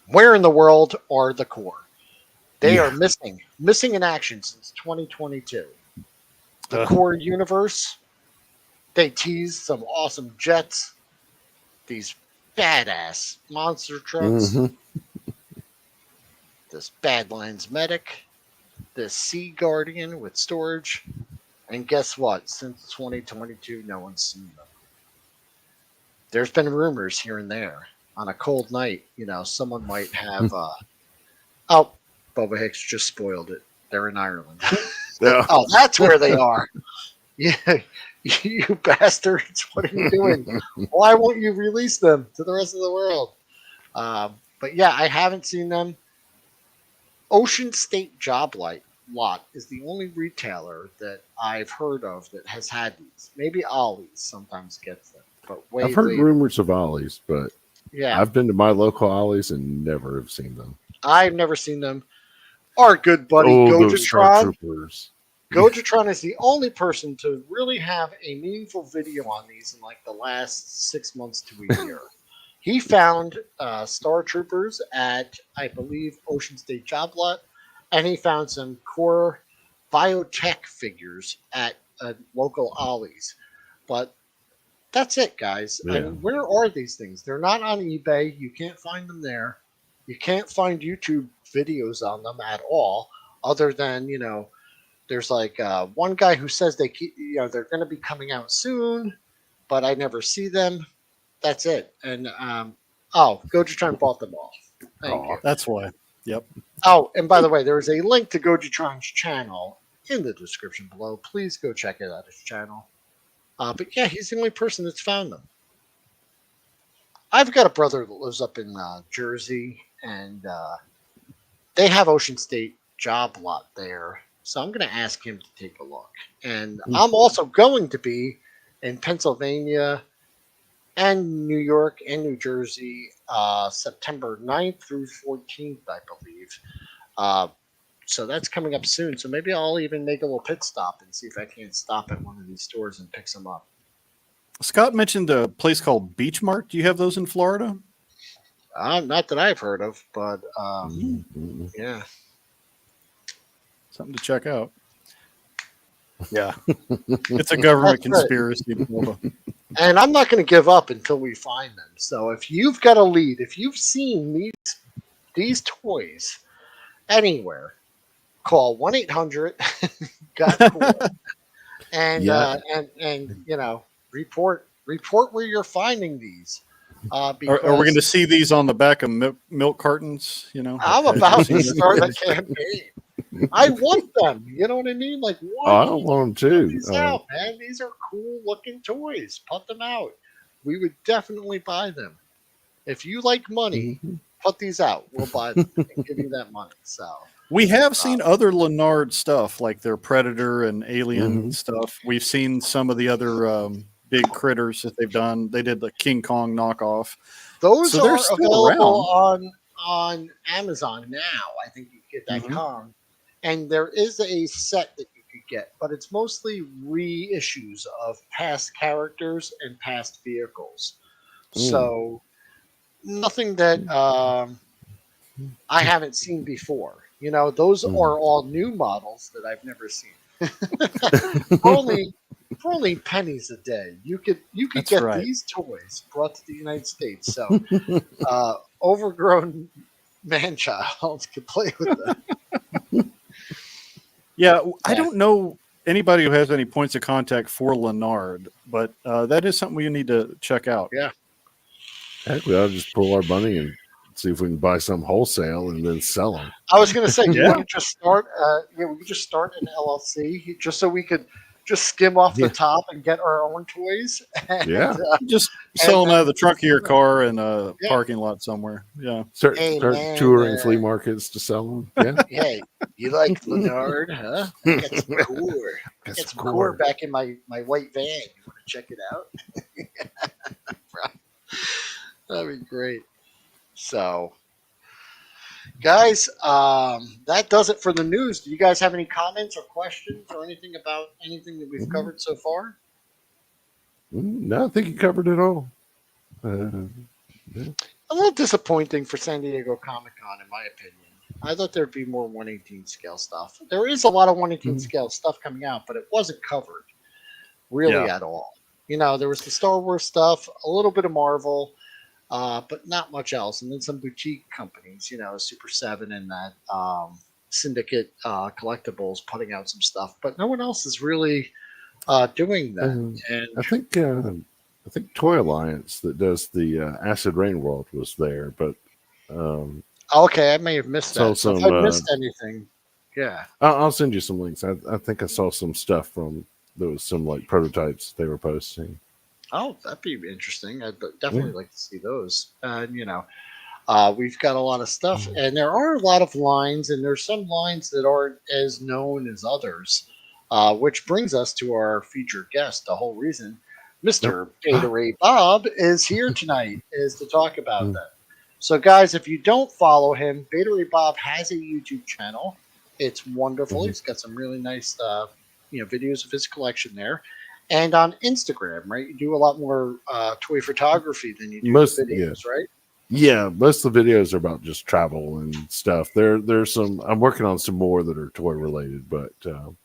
Where in the world are the core? They are missing in action since 2022. The core universe, they teased some awesome jets, these badass monster trucks, this Badlands Medic, this Sea Guardian with storage, and guess what? Since 2022, no one's seen them. There's been rumors here and there. On a cold night, someone might have. Oh, Boba Hicks just spoiled it. They're in Ireland. Oh, that's where they are. Yeah, you bastards! What are you doing? Why won't you release them to the rest of the world? But yeah, I haven't seen them. Ocean State Job Lot is the only retailer that I've heard of that has had these. Maybe Ollie's sometimes gets them, but I've heard rumors of Ollie's, but yeah, I've been to my local Ollie's and never have seen them. I've never seen them. Our good buddy Gojatron. Gojatron is the only person to really have a meaningful video on these in like the last 6 months to a year. He found Star Troopers at, I believe, Ocean State Job Lot, and he found some core biotech figures at a local Ollie's. But that's it, guys. Yeah. I mean, where are these things? They're not on eBay. You can't find them there. You can't find YouTube videos on them at all, other than, there's like one guy who says they're going to be coming out soon, but I never see them. That's it. And Gojatron bought them all. Thank you. That's why. Yep. Oh, and by the way, there is a link to Gojatron's channel in the description below. Please go check it out, his channel. But yeah, he's the only person that's found them. I've got a brother that lives up in Jersey, and they have Ocean State Job Lot there. So I'm going to ask him to take a look. And I'm also going to be in Pennsylvania and New York and New Jersey September 9th through 14th, I believe. So that's coming up soon. So maybe I'll even make a little pit stop and see if I can't stop at one of these stores and pick some up. Scott mentioned a place called Beach Mart. Do you have those in Florida? Not that I've heard of, but yeah. Something to check out. Yeah. It's a government conspiracy. And I'm not going to give up until we find them. So if you've got a lead, if you've seen these toys anywhere, call 1-800-GOT-COOL and report where you're finding these. Are we going to see these on the back of milk cartons? I'm about to start a campaign. I want them. You know what I mean? Like, I want them too. These out, man. These are cool looking toys. Put them out. We would definitely buy them. If you like money, put these out. We'll buy them and give you that money. So we have seen other LANARD stuff, like their Predator and Alien stuff. We've seen some of the other big critters that they've done. They did the King Kong knockoff. Those are available on Amazon now. I think you can get that Kong. And there is a set that you could get, but it's mostly reissues of past characters and past vehicles. So nothing that I haven't seen before. Those are all new models that I've never seen. for only pennies a day, you could get these toys brought to the United States. So overgrown man-child could play with them. Yeah, I don't know anybody who has any points of contact for LANARD, but that is something we need to check out. Yeah. Heck, we ought to just pull our money and see if we can buy some wholesale and then sell them. I was going to say, we could just start. We could just start an LLC just so we could just skim off the top and get our own toys. And, just sell them out of the trunk of your car in a parking lot somewhere. Yeah. Start touring flea markets to sell them. Yeah. Hey, you like LANARD, huh? I got some core. I got some core back in my white van. You want to check it out? That'd be great. So, Guys, that does it for the news. Do you guys have any comments or questions or anything about anything that we've covered so far? No, I think you covered it all. Yeah. A little disappointing for San Diego Comic-Con, in my opinion. I thought there'd be more 1/18 scale stuff. There is a lot of 1/18 scale stuff coming out, but it wasn't covered really at all. You know, there was the Star Wars stuff, a little bit of Marvel, but not much else. And then some boutique companies, you know, Super 7 and that Syndicate Collectables putting out some stuff, but no one else is really doing that. And I think Toy Alliance that does the Acid Rain World was there, but okay, I may have missed that. So if I missed anything, yeah, I'll send you some links. I think I saw some stuff from there was some like prototypes they were posting. Oh, that'd be interesting. I'd definitely like to see those. You know, we've got a lot of stuff, and there are a lot of lines, and there's some lines that aren't as known as others, which brings us to our featured guest. The whole reason Mr. BETARAYBOB is here tonight is to talk about that. So, guys, if you don't follow him, BETARAYBOB has a YouTube channel. It's wonderful. He's got some really nice, videos of his collection there. And on Instagram, right? You do a lot more toy photography than you do videos, right? Yeah, most of the videos are about just travel and stuff. There's some. I'm working on some more that are toy related, but some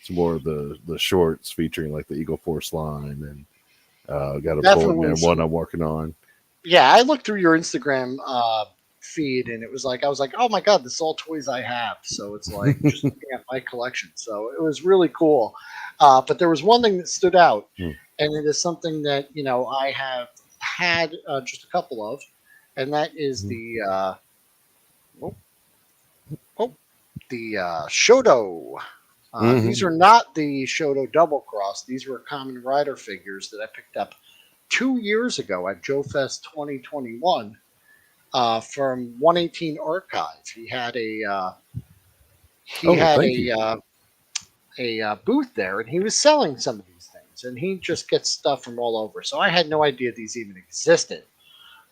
more of the shorts featuring like the Eagle Force line and. Got a Bullet Man one I'm working on. Yeah, I looked through your Instagram feed, and I was like, oh my god, this is all toys I have. So it's like just looking at my collection. So it was really cool. But there was one thing that stood out, and it is something that I have had just a couple of, and that is the Shoto. These are not the Shoto Double Cross. These were Kamen Rider figures that I picked up 2 years ago at Joe Fest 2021 from 118 Archive. He had a booth there, and he was selling some of these things. And he just gets stuff from all over. So I had no idea these even existed.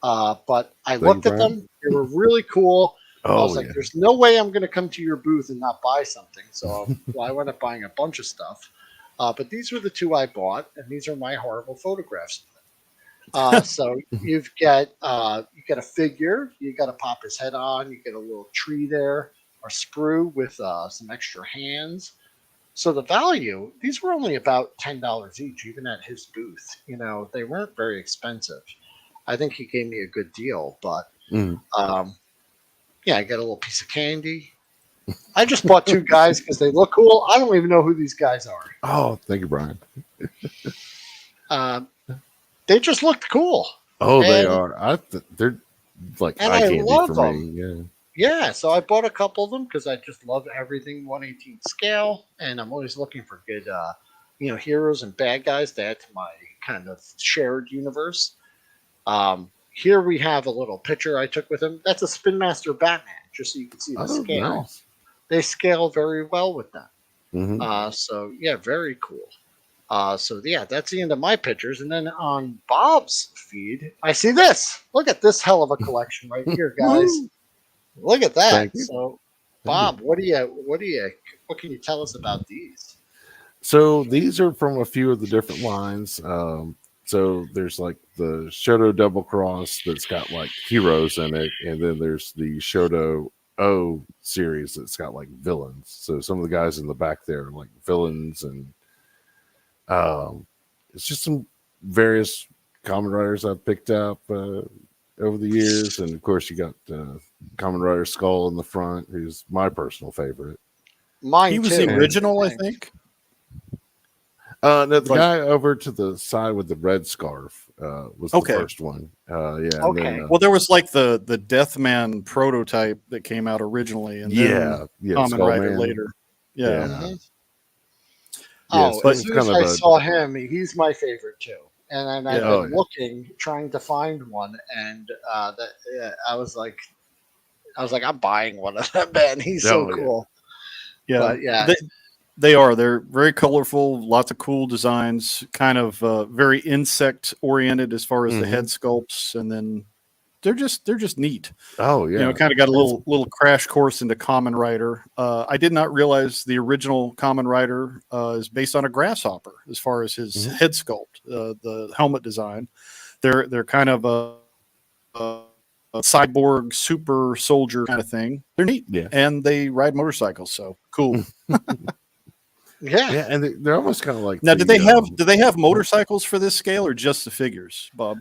But I looked at them. They were really cool. I was like, there's no way I'm going to come to your booth and not buy something. So I wound up buying a bunch of stuff. But these were the two I bought, and these are my horrible photographs of them. So you got a figure. You got to pop his head on. You get a little tree there, or sprue with some extra hands. So the value, these were only about $10 each, even at his booth. They weren't very expensive. I think he gave me a good deal, but yeah, I got a little piece of candy. I just bought two guys because they look cool. I don't even know who these guys are. Oh, thank you, Brian. They just looked cool. Oh, they are. They're like eye candy for me. Yeah. So I bought a couple of them because I just love everything 1/18 scale, and I'm always looking for good, heroes and bad guys to add to my kind of shared universe. Here we have a little picture I took with him. That's a Spin-Master Batman, just so you can see the scale. Nice. They scale very well with that. So, yeah, very cool. So, yeah, that's the end of my pictures. And then on Bob's feed, I see this. Look at this hell of a collection right here, guys. Look at that. So, Bob, what can you tell us about these? So, these are from a few of the different lines. So there's like the Shoto Double Cross that's got like heroes in it, and then there's the Shoto O series that's got like villains. So some of the guys in the back there are like villains, and it's just some various Kamen Riders I've picked up over the years, and of course you got Kamen Rider Skull in the front, who's my personal favorite. He was the original, I think. No, the guy over to the side with the red scarf was the first one. Yeah. Okay. Then, well, there was like the Deathman prototype that came out originally, and then Kamen Rider later. Yeah. As soon as I saw him, he's my favorite too. And I've been looking, trying to find one, and I was like, I'm buying one of them, man. He's so cool. Yeah. But, yeah. They're very colorful, lots of cool designs, kind of very insect oriented as far as the head sculpts, and then they're just neat. Oh yeah, kind of got a little crash course into Common Rider. I did not realize the original Common Rider is based on a grasshopper as far as his head sculpt, the helmet design. They're kind of a cyborg super soldier kind of thing. They're neat, and they ride motorcycles, so cool. Yeah, and they're almost kind of like. Now, do they have motorcycles for this scale, or just the figures, Bob?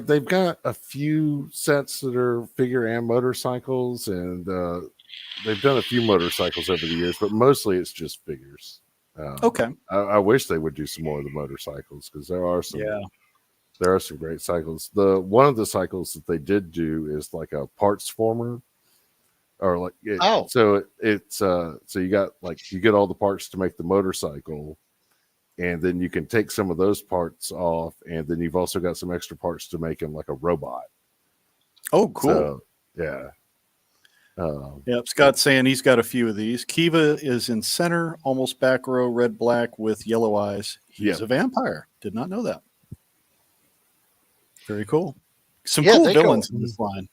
They've got a few sets that are figure and motorcycles, and they've done a few motorcycles over the years, but mostly it's just figures. Okay. I wish they would do some more of the motorcycles, because there are some great cycles. One of the cycles that they did do is like a parts former. Or like so it's so you get all the parts to make the motorcycle, and then you can take some of those parts off, and then you've also got some extra parts to make him like a robot. Oh, cool. So, yeah. Scott's saying he's got a few of these. Kiva is in center, almost back row, red black with yellow eyes. He's a vampire. Did not know that. Very cool. Some cool villains in this line.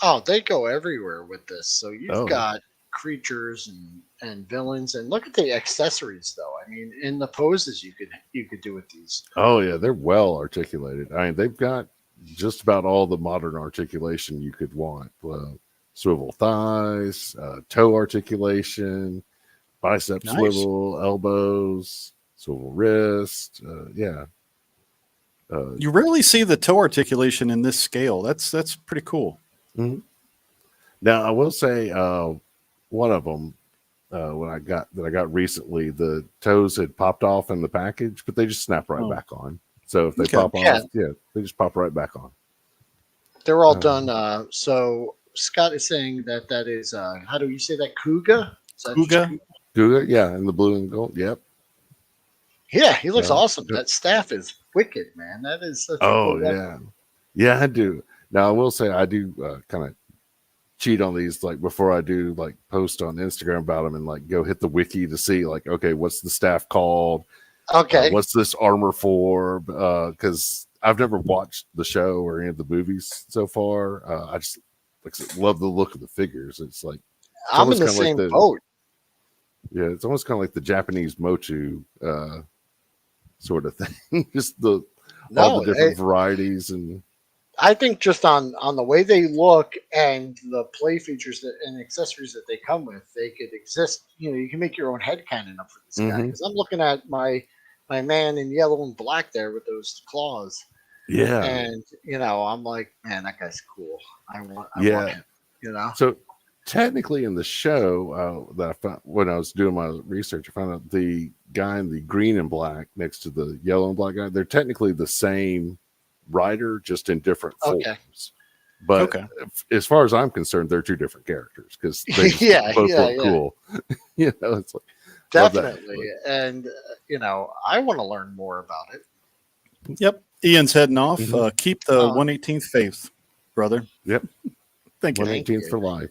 Oh, they go everywhere with this. So you've got creatures and villains, and look at the accessories, though. I mean, in the poses you could do with these. Oh yeah, they're well articulated. I mean, they've got just about all the modern articulation you could want. Swivel thighs, toe articulation, bicep swivel, elbows, swivel wrist. You rarely see the toe articulation in this scale. That's pretty cool. Mm-hmm. Now I will say one of them when I got recently, the toes had popped off in the package, but they just snap right back on. So if they pop off, they just pop right back on. They're all done. So Scott is saying that is how do you say that? Kuga? Kuga, yeah, in the blue and gold. Yep. Yeah, he looks awesome. That staff is wicked, man. That is such a cool weapon. Yeah, I do. Now I will say I do kind of cheat on these, like before I do like post on Instagram about them, and like go hit the wiki to see like, okay, what's the staff called? Okay, what's this armor for? Because I've never watched the show or any of the movies so far. I just love the look of the figures. It's like I'm in the same boat. Yeah, it's almost kind of like the Japanese motu sort of thing. Just all the different varieties. And I think just on the way they look and the play features and accessories that they come with, they could exist. You can make your own headcanon up for this guy. Because I'm looking at my man in yellow and black there with those claws. Yeah. And, I'm like, man, that guy's cool. I want him, So technically in the show that I found when I was doing my research, I found out the guy in the green and black next to the yellow and black guy, they're technically the same rider, just in different forms. But as far as I'm concerned, they're two different characters because they both look cool. It's like definitely. And I want to learn more about it. Yep. Ian's heading off. Keep the 118th faith, brother. Yep. Thank you. 118th for life.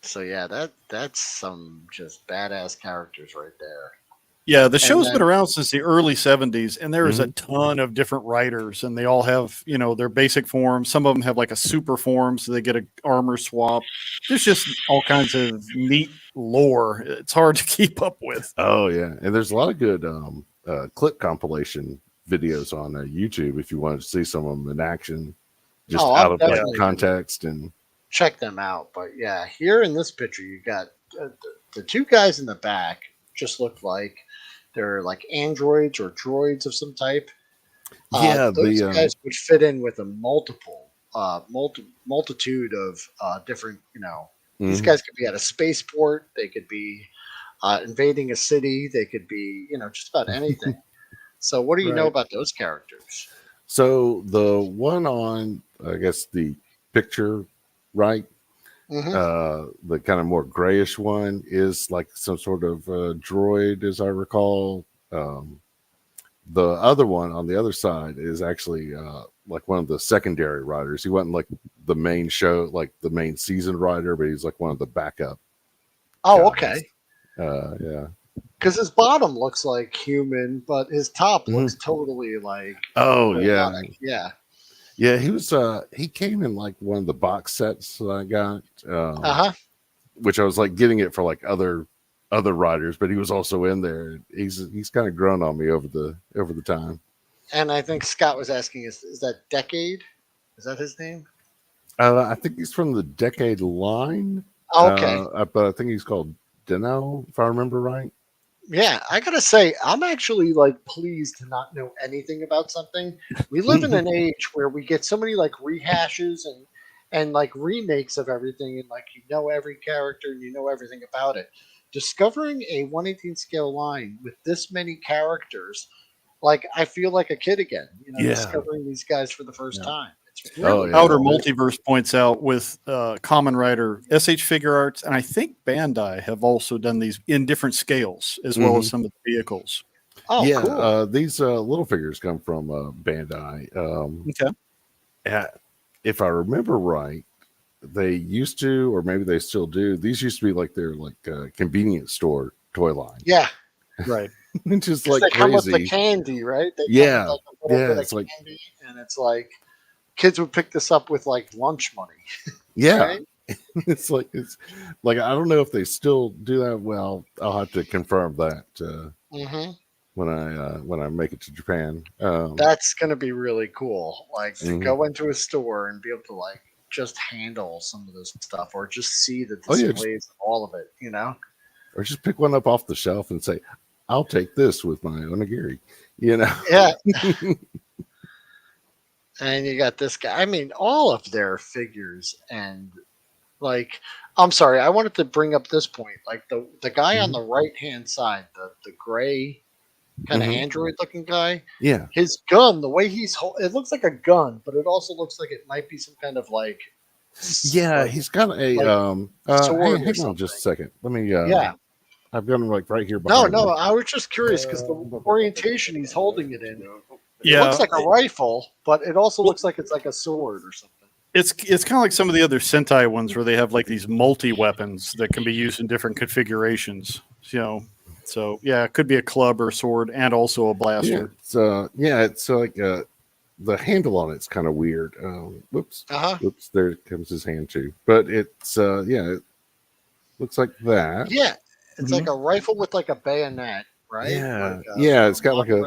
So that's some just badass characters right there. Yeah, the show's been around since the early 70s, and there is a ton of different writers, and they all have, their basic forms. Some of them have like a super form, so they get an armor swap. There's just all kinds of neat lore. It's hard to keep up with. Oh, yeah. And there's a lot of good clip compilation videos on YouTube if you want to see some of them in action, just out of context. And check them out. But yeah, here in this picture, you got the two guys in the back just look like they're like androids or droids of some type. Those guys would fit in with a multitude of different, these guys could be at a spaceport. They could be invading a city. They could be, just about anything. So what do you know about those characters? So the one on, I guess, the picture, right? The kind of more grayish one is like some sort of droid, as I recall. The other one on the other side is actually like one of the secondary riders. He wasn't like the main show, like the main season rider, but he's like one of the backup. Oh, guys. okay. Yeah. Because his bottom looks like human, but his top looks totally like robotic. Yeah. He was he came in like one of the box sets that I got, which I was like getting it for like other riders, but he was also in there. He's kind of grown on me over the time. And I think Scott was asking, is that Decade? Is that his name? I think he's from the Decade line. Oh, okay. But I think he's called Dino, if I remember right. Yeah, I gotta say, I'm actually like pleased to not know anything about something. We live in an age where we get so many like rehashes and like remakes of everything, and like you know every character and you know everything about it. Discovering a 1/18 scale line with this many characters, like I feel like a kid again. You know, discovering these guys for the first time. Outer Multiverse points out with Common Rider, SH Figure Arts, and I think Bandai have also done these in different scales as well as some of the vehicles. Oh, yeah. Cool. These little figures come from Bandai. If I remember right, they used to, or maybe they still do. These used to be like their convenience store toy line. Yeah, right. Just like they crazy. Come with the candy, right? They come with like a it's like candy, and it's like kids would pick this up with like lunch money. Yeah. Right? it's like I don't know if they still do that. Well, I'll have to confirm that when I make it to Japan. That's gonna be really cool. Like to go into a store and be able to like just handle some of this stuff, or just see the displays of all of it, you know? Or just pick one up off the shelf and say, I'll take this with my onigiri, you know? Yeah. And you got this guy. I mean, all of their figures, and like, I'm sorry, I wanted to bring up this point. Like the guy on the right hand side, the gray kind of android looking guy. Yeah. His gun, the way it looks like a gun, but it also looks like it might be some kind of like. Yeah, he's got a sword. Hang on just a second. Let me. I've got him like right here behind. No, I was just curious because the orientation he's holding it in. It looks like a rifle, but it also looks like it's like a sword or something. It's kind of like some of the other Sentai ones where they have like these multi-weapons that can be used in different configurations. You know, so yeah, it could be a club or a sword and also a blaster. It's like the handle on it's kind of weird. Whoops, there comes his hand too. But it's it looks like that. Yeah, it's like a rifle with like a bayonet, right? Yeah, like it's got like a.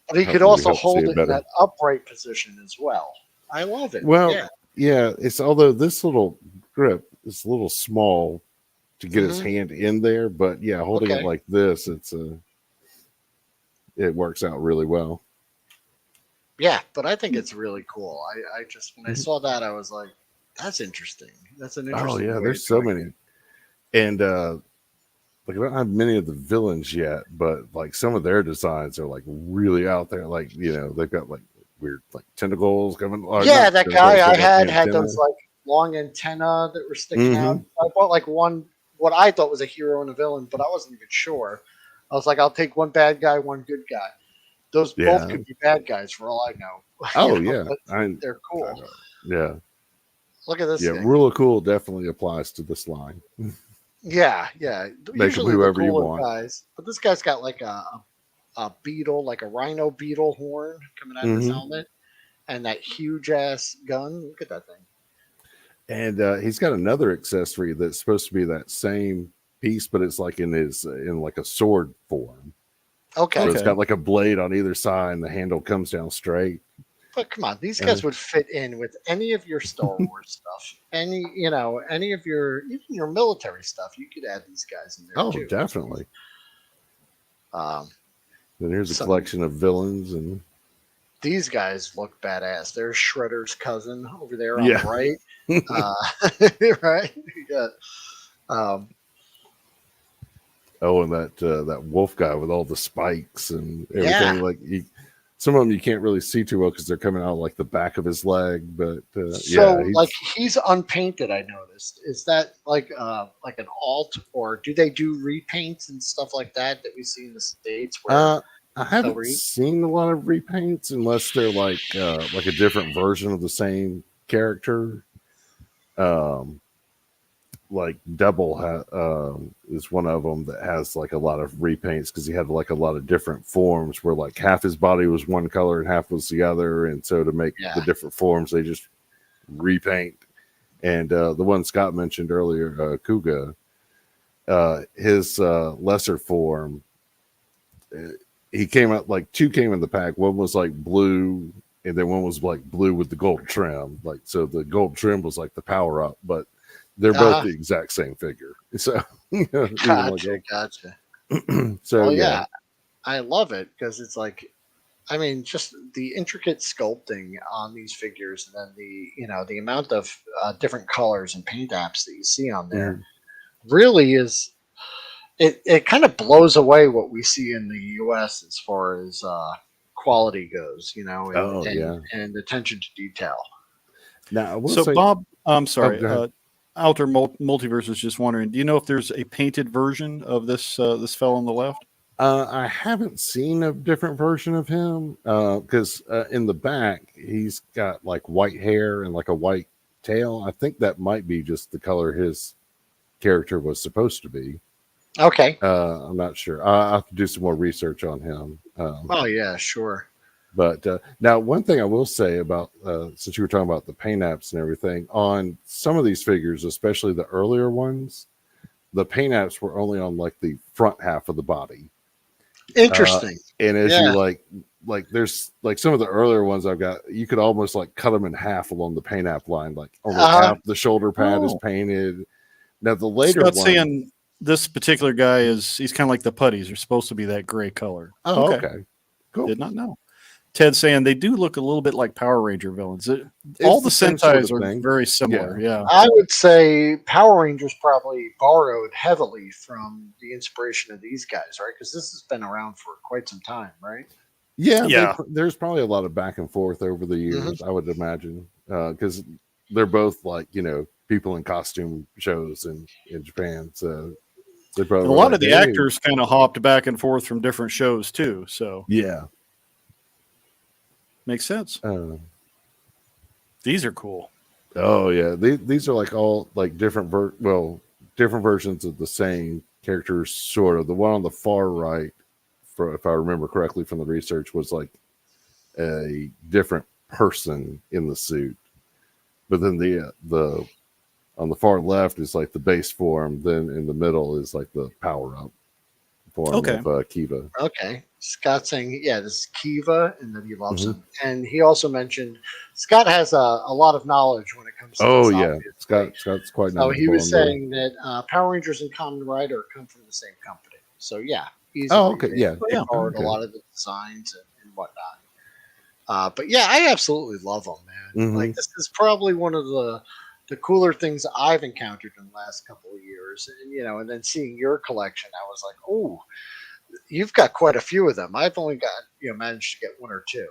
But he could also hold it in that upright position as well. I love it. Well, it's although this little grip is a little small to get his hand in there, but holding it like this, it works out really well. Yeah, but I think it's really cool. I just when I saw that, I was like, that's interesting. That's an interesting. Oh yeah, there's so many, and like I don't have many of the villains yet, but like some of their designs are like really out there. Like they've got like weird like tentacles coming. Yeah, that guy I had those like long antenna that were sticking out. I bought like one what I thought was a hero and a villain, but I wasn't even sure. I was like, I'll take one bad guy, one good guy. Those both could be bad guys for all I know. Oh yeah, they're cool. Yeah, look at this. Yeah, rule of cool definitely applies to this line. Yeah. Make them whoever you want. Guys, but this guy's got like a beetle, like a rhino beetle horn coming out of his helmet, and that huge ass gun. Look at that thing. And he's got another accessory that's supposed to be that same piece, but it's like in like a sword form. Okay. So it's got like a blade on either side, and the handle comes down straight. But come on, these guys would fit in with any of your Star Wars stuff. Any of your even your military stuff. You could add these guys in there too. Oh, definitely. Then here's a collection of villains, and these guys look badass. There's Shredder's cousin over there on the right. Right? Yeah. And that wolf guy with all the spikes and everything. Like some of them you can't really see too well because they're coming out like the back of his leg. But he's unpainted. I noticed. Is that like an alt, or do they do repaints and stuff like that we see in the States? Where I haven't seen a lot of repaints unless they're like a different version of the same character. like Double is one of them that has like a lot of repaints because he had like a lot of different forms where like half his body was one color and half was the other, and so to make the different forms they just repaint. And the one Scott mentioned earlier, Kuga, his lesser form, he came out like 2 came in the pack. One was like blue, and then one was like blue with the gold trim. Like, so the gold trim was like the power up, but they're both the exact same figure. So, gotcha. So, yeah, I love it because it's like, I mean, just the intricate sculpting on these figures, and then the amount of different colors and paint apps that you see on there really is. It kind of blows away what we see in the U.S. as far as quality goes, and attention to detail. Now, Bob, I'm sorry. Outer Multiverse is just wondering, do you know if there's a painted version of this fellow on the left? I haven't seen a different version of him because in the back he's got like white hair and like a white tail. I think that might be just the color his character was supposed to be. Okay. I'm not sure. I'll have to do some more research on him. Oh yeah, sure. But now, one thing I will say about since you were talking about the paint apps and everything, on some of these figures, especially the earlier ones, the paint apps were only on like the front half of the body. Interesting. And as you like there's like some of the earlier ones I've got, you could almost like cut them in half along the paint app line, like only half the shoulder pad is painted. Now the later one, saying this particular guy he's kind of like the putties. They're supposed to be that gray color. Oh, okay. Cool. Did not know. Ted saying they do look a little bit like Power Ranger villains. All the Sentais are very similar. Yeah. I would say Power Rangers probably borrowed heavily from the inspiration of these guys, right? Because this has been around for quite some time, right? Yeah. There's probably a lot of back and forth over the years, I would imagine, because they're both like, people in costume shows in Japan. So they're probably a lot of the actors kind of hopped back and forth from different shows too. So yeah. Makes sense. These are cool. Oh yeah, these are like all like different versions of the same characters, sort of. The one on the far right, if I remember correctly from the research, was like a different person in the suit. But then the on the far left is like the base form. Then in the middle is like the power up form of Kiva. Okay. Scott saying, this is Kiva, and that he loves him. And he also mentioned Scott has a lot of knowledge when it comes to this, Scott's quite knowledgeable. So he was saying that Power Rangers and Kamen Rider come from the same company. So easily. They borrowed a lot of the designs and whatnot. But I absolutely love them, man. Like, this is probably one of the cooler things I've encountered in the last couple of years. And and then seeing your collection, I was like, oh, you've got quite a few of them. I've only got managed to get one or two.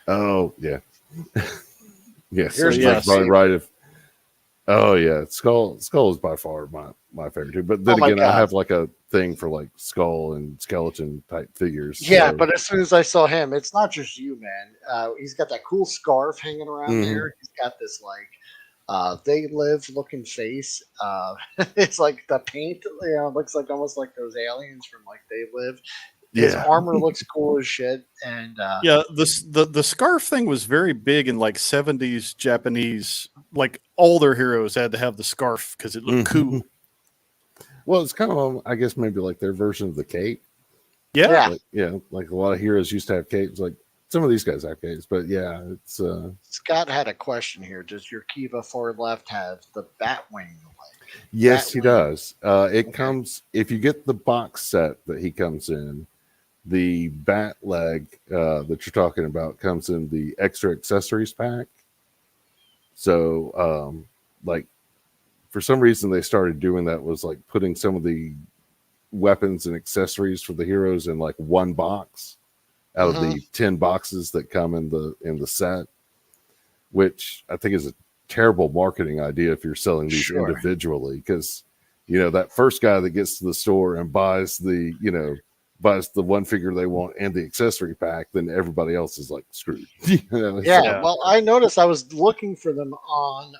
Oh yeah, yes. Here's probably right. Skull is by far my favorite too. But then again, I have like a thing for like skull and skeleton type figures. Yeah, but as soon as I saw him, it's not just you, man. He's got that cool scarf hanging around there. He's got this like They Live looking face. It's like the paint, looks like almost like those aliens from like They Live. His armor looks cool as shit. And the scarf thing was very big in like 70s Japanese. Like all their heroes had to have the scarf because it looked cool. Well, it's kind of, I guess, maybe like their version of the cape. Yeah. Like a lot of heroes used to have capes. Like some of these guys have capes, but it's. Scott had a question here. Does your Kiva forward left have the Batwing? Yes, he does. It comes, if you get the box set that he comes in, the bat leg that you're talking about comes in the extra accessories pack. So, like, for some reason they started doing that, was like putting some of the weapons and accessories for the heroes in like one box out of the 10 boxes that come in the set, which I think is a terrible marketing idea if you're selling these individually, because that first guy that gets to the store and buys the buys the one figure they want and the accessory pack, then everybody else is like screwed. Well, I noticed I was looking for them on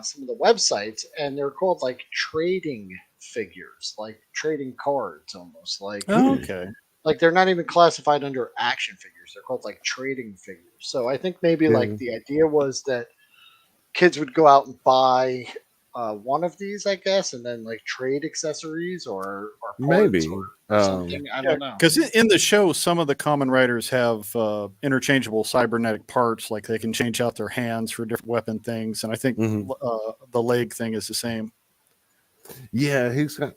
some of the websites, and they're called like trading figures, like trading cards, almost like. Oh, okay. Like they're not even classified under action figures; they're called like trading figures. So I think maybe like the idea was that kids would go out and buy one of these, I guess, and then like trade accessories or maybe or something. I don't know. Because in the show, some of the common riders have interchangeable cybernetic parts, like they can change out their hands for different weapon things, and I think the leg thing is the same. Yeah, he's got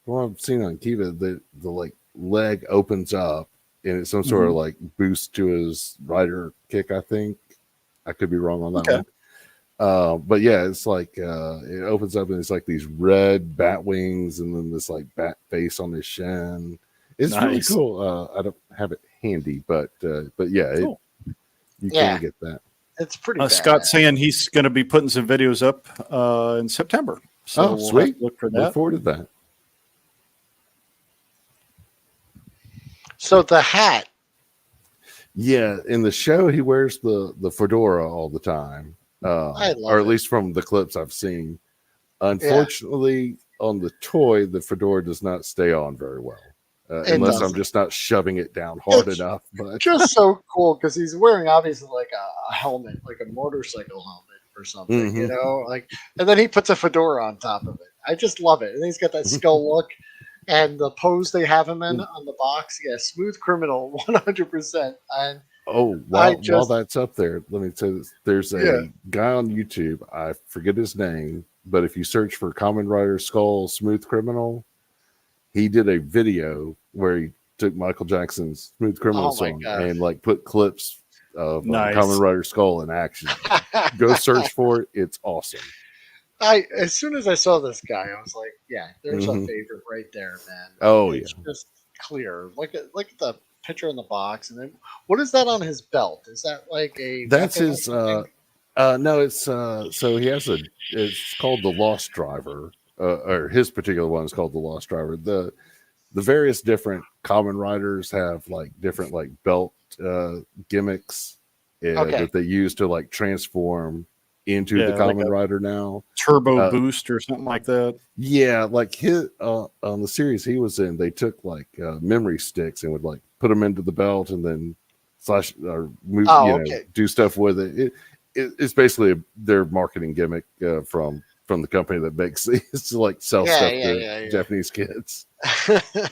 what I've seen on Kiva, the like leg opens up and it's some sort of like boost to his rider kick. I think I could be wrong on that one. But yeah, it's like it opens up and it's like these red bat wings and then this like bat face on his shin. It's really cool. I don't have it handy, but yeah, cool. You can get that. It's pretty. Scott's saying he's going to be putting some videos up in September. So we'll sweet! Look for that. Look forward to that. So the hat. Yeah, in the show he wears the fedora all the time. Or at least from the clips I've seen. Unfortunately, on the toy, the fedora does not stay on very well. Unless I'm just not shoving it down hard enough. But just so cool because he's wearing obviously like a helmet, like a motorcycle helmet or something, you know, like, and then he puts a fedora on top of it. I just love it. And he's got that skull look and the pose they have him in on the box. Yeah, smooth criminal, 100%. And while that's up there, let me say this. There's a guy on YouTube, I forget his name, but if you search for Kamen Rider Skull Smooth Criminal, he did a video where he took Michael Jackson's Smooth Criminal song and like put clips of Kamen Rider Skull in action. Go search for it. It's awesome. As soon as I saw this guy, I was like, yeah, there's a favorite right there, man. It's just clear. Look at the picture in the box. And then what is that on his belt? Is that like that's his no, it's so he has it's called the Lost Driver. Or his particular one is called the Lost Driver. The various different Kamen Riders have like different like belt gimmicks that they use to like transform into the Kamen Rider now. Turbo boost or something like that. Yeah, like his on the series he was in, they took like memory sticks and would like put them into the belt and then slash or move, do stuff with it. It's basically their marketing gimmick from the company that makes these to like sell stuff to Japanese kids.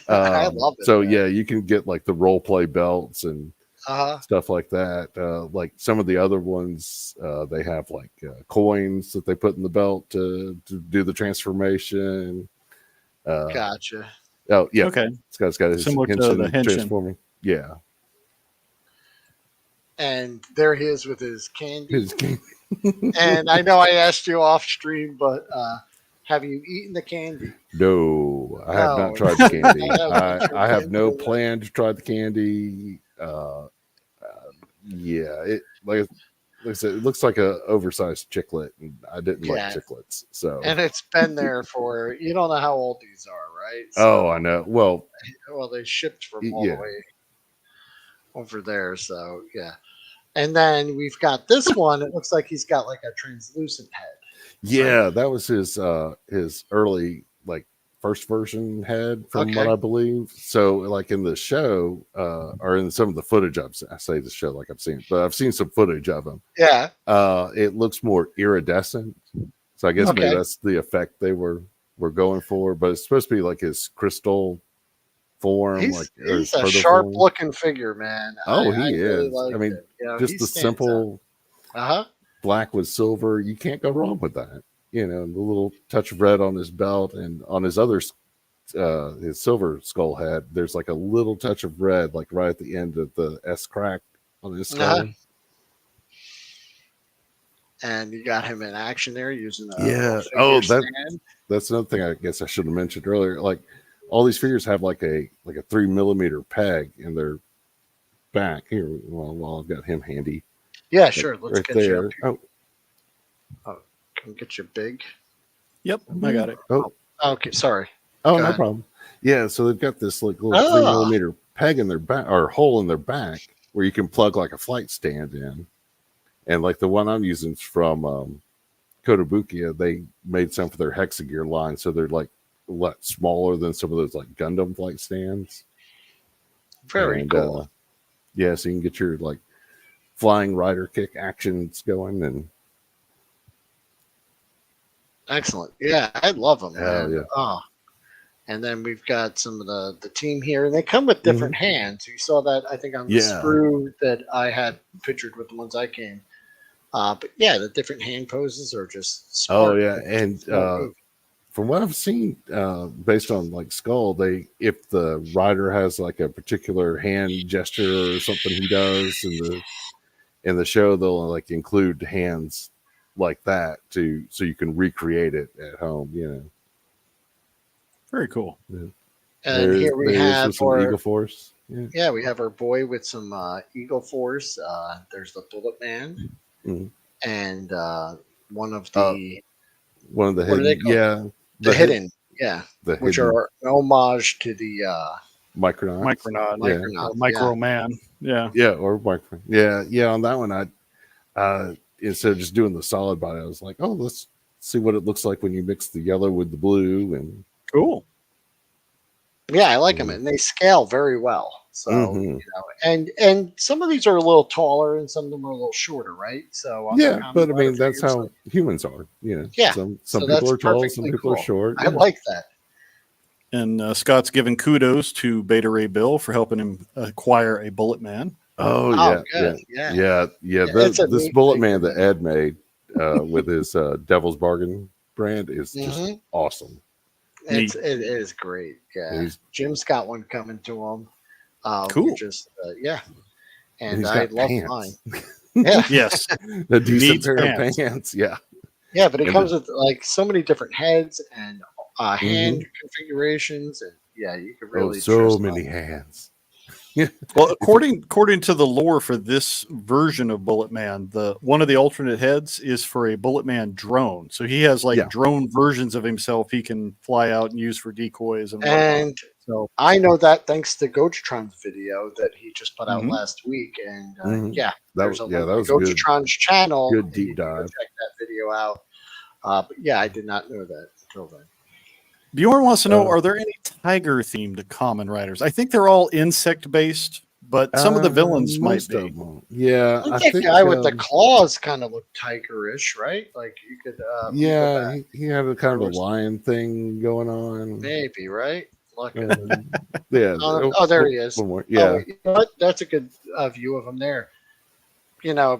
I love it. So you can get like the role play belts and stuff like that. Like some of the other ones, they have like coins that they put in the belt to do the transformation. Gotcha. Oh yeah. Okay. Scott's got his similar to the Henshin transforming. Yeah. And there he is with his candy. And I know I asked you off stream, but have you eaten the candy? No, I have not tried the candy. I have no plan to try the candy. It like I said, it looks like a oversized chiclet, and I didn't like chiclets. So, and it's been there for you don't know how old these are, right? So, I know. Well, they shipped from all the way over there. So and then we've got this one. It looks like he's got like a translucent head. Yeah, that was his early like first version head from what I believe. So like in the show, or in some of the footage I say the show like I've seen, but I've seen some footage of him. Yeah. It looks more iridescent. So I guess maybe that's the effect they were going for, but it's supposed to be like his crystal form. He's a sharp looking figure, man. He is. Really I mean, just the simple black with silver, you can't go wrong with that. You know, the little touch of red on his belt and on his other his silver skull head, there's like a little touch of red, like right at the end of the S crack on his skull. And you got him in action there using that's another thing I guess I should have mentioned earlier. Like all these figures have like a 3mm peg in their back. Here, well, I've got him handy. Yeah, sure. Let's right get there. You can we get you big? Yep, I got it. Okay, sorry. No problem. Yeah, so they've got this like little 3mm peg in their back or hole in their back where you can plug like a flight stand in. And like the one I'm using is from Kotobukiya. They made some for their Hexagear line, so they're like a lot smaller than some of those like Gundam flight stands. Very cool. Yeah, so you can get your like flying rider kick actions going and excellent. Yeah, I love them. Yeah. Oh, and then we've got some of the team here, and they come with different hands. You saw that, I think, on the sprue that I had pictured with the ones I came. But yeah, the different hand poses are just smart. Oh yeah, and from what I've seen, based on like Skull, if the rider has like a particular hand gesture or something he does in the show, they'll like include hands like that so you can recreate it at home. Very cool. Yeah. And here we have some Eagle Force. Yeah, we have our boy with some Eagle Force. There's the Bullet Man, and one of the hidden, which are an homage to the Micronaut, Micro Man, or Micro, yeah. On that one, I instead of just doing the solid body, I was like, oh, let's see what it looks like when you mix the yellow with the blue, and cool. Yeah, I like them, and they scale very well. So and some of these are a little taller, and some of them are a little shorter, right? So but I mean that's how humans are. Yeah. Some people are tall, some people are short. I like that. And Scott's giving kudos to BETARAYBOB for helping him acquire a Bullet Man. Oh yeah. This Bullet Man that Ed made with his Devil's Bargain brand is just awesome. It is great. Yeah, Jim's got one coming to him. Cool. And I love mine. Yes, the decent pair of pants. Yeah, but it comes with like so many different heads and hand configurations, and you could really so many hands. Well, according to the lore for this version of Bullet Man, one of the alternate heads is for a Bullet Man drone. So he has drone versions of himself he can fly out and use for decoys and whatnot. And so I know that thanks to Gotratron's video that he just put out last week. And there's a link to Gotratron's channel. Good deep dive. Check that video out. But I did not know that until then. Bjorn wants to know, are there any tiger-themed common riders? I think they're all insect-based, but some of the villains might be. Yeah. I think the guy with the claws kind of looked tiger-ish, right? Like you could... he had a kind of a lion thing going on. Maybe, right? Look at there he is. Yeah. You know what? That's a good view of him there.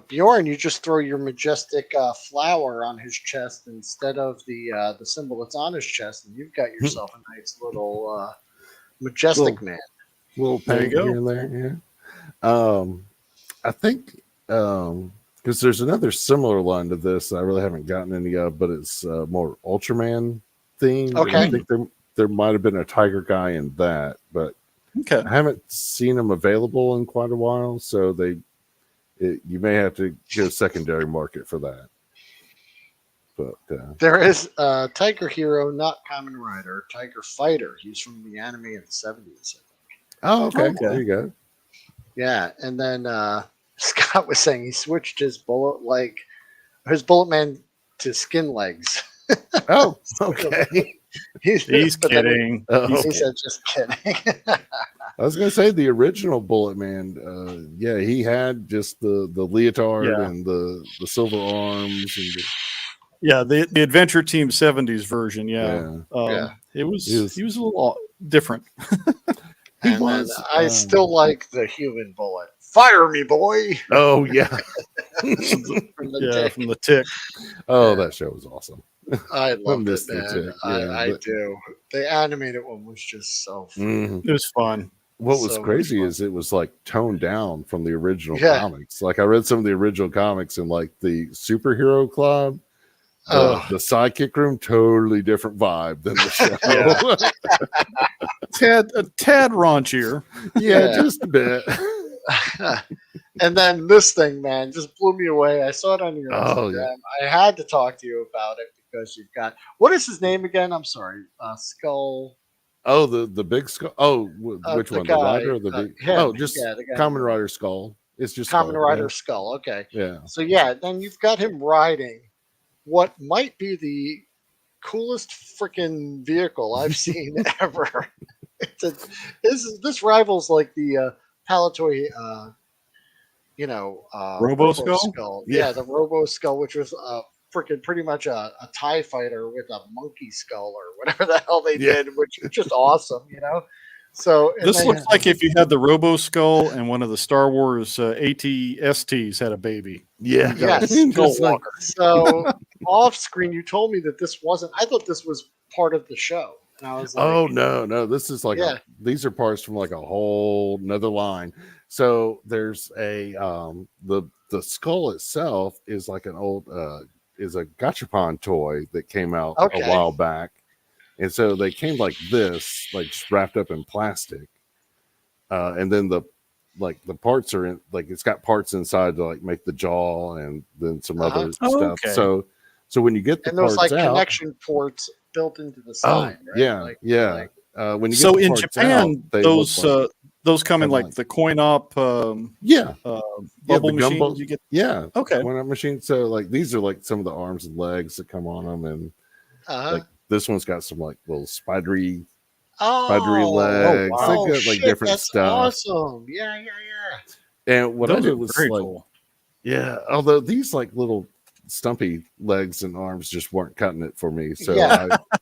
Bjorn, you just throw your majestic flower on his chest instead of the symbol that's on his chest, and you've got yourself a nice little majestic man. Little peg here and there, I think because there's another similar line to this I really haven't gotten any of, but it's more Ultraman themed. Okay. I think there might have been a tiger guy in that, but I haven't seen them available in quite a while, so you may have to go secondary market for that. But there is Tiger Hero, not Common Rider, Tiger Fighter. He's from the anime in the 70s. Oh, okay. There you go. Yeah, and then Scott was saying he switched his Bullet Man to skin legs. Oh, okay. He's kidding. He said just kidding. I was going to say the original Bullet Man. He had just the leotard and the silver arms. And the Adventure Team 70s version. He was a little different. I still like the human Bullet. Fire me, boy! Oh yeah, from the Tick. Oh, that show was awesome. I loved it, man. I do. The animated one was just so fun. It was fun. What was crazy is it was like toned down from the original comics. Like I read some of the original comics in like the Superhero Club. The sidekick room, totally different vibe than the show. A tad raunchier. Just a bit. And then this thing, man, just blew me away. I saw it on your Instagram. I had to talk to you about it because you've got, what is his name again? I'm sorry. Skull. Oh, the big skull. Oh, which one? The rider or the big? Just Common Rider skull. It's just Common Rider skull. Okay. Yeah. So then you've got him riding what might be the coolest freaking vehicle I've seen ever. This rivals like the Palatoy, Robo Skull. Yeah, the Robo Skull, which was freaking pretty much a TIE fighter with a monkey skull or whatever the hell they did, which is just awesome, So this looks like if you had the Robo Skull and one of the Star Wars AT-STs had a baby. Yeah. Yes. So off screen, you told me that this wasn't. I thought this was part of the show. And I was like, oh no, this is like these are parts from like a whole another line. So there's a the skull itself is like an old is a gachapon toy that came out a while back. And so they came like this, like wrapped up in plastic. And then the parts are in, like, it's got parts inside to like make the jaw and then some other stuff. Okay. So when you get the parts like out, connection ports built into the side. Right? Yeah. When you get so in Japan, out, those come in like the coin op, bubble machines. You get coin op machine. So like these are like some of the arms and legs that come on them, and like this one's got some like little spidery legs. Wow. They got like different stuff. Awesome. Yeah. And what those I did was like, cool. Although these like little stumpy legs and arms just weren't cutting it for me, so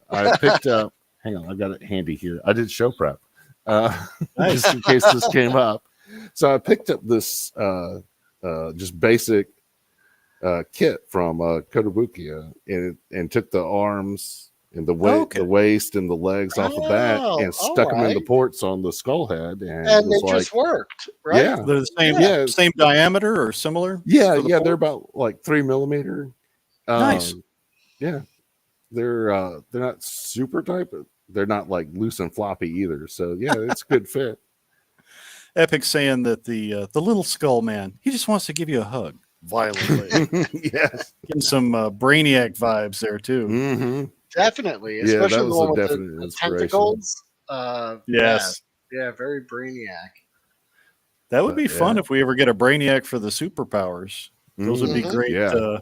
I picked up. Hang on, I've got it handy here. I did show prep just in case this came up. So I picked up this just basic kit from Kotobukiya and took the arms and the waist and the legs off the back and stuck them in the ports on the skull head, and they just worked, right? Yeah, they're the same diameter or similar. Yeah, they're about like 3 millimeter. Nice. Yeah, they're not super tight, but they're not like loose and floppy either. So yeah, it's a good fit. Epic saying that the little skull man, he just wants to give you a hug violently. Yes, getting some Brainiac vibes there too. Mm-hmm. Definitely, especially that the was one a with definite the inspiration. tentacles. Yes, yeah, very Brainiac. That would be fun if we ever get a Brainiac for the superpowers. Those would be great. Yeah.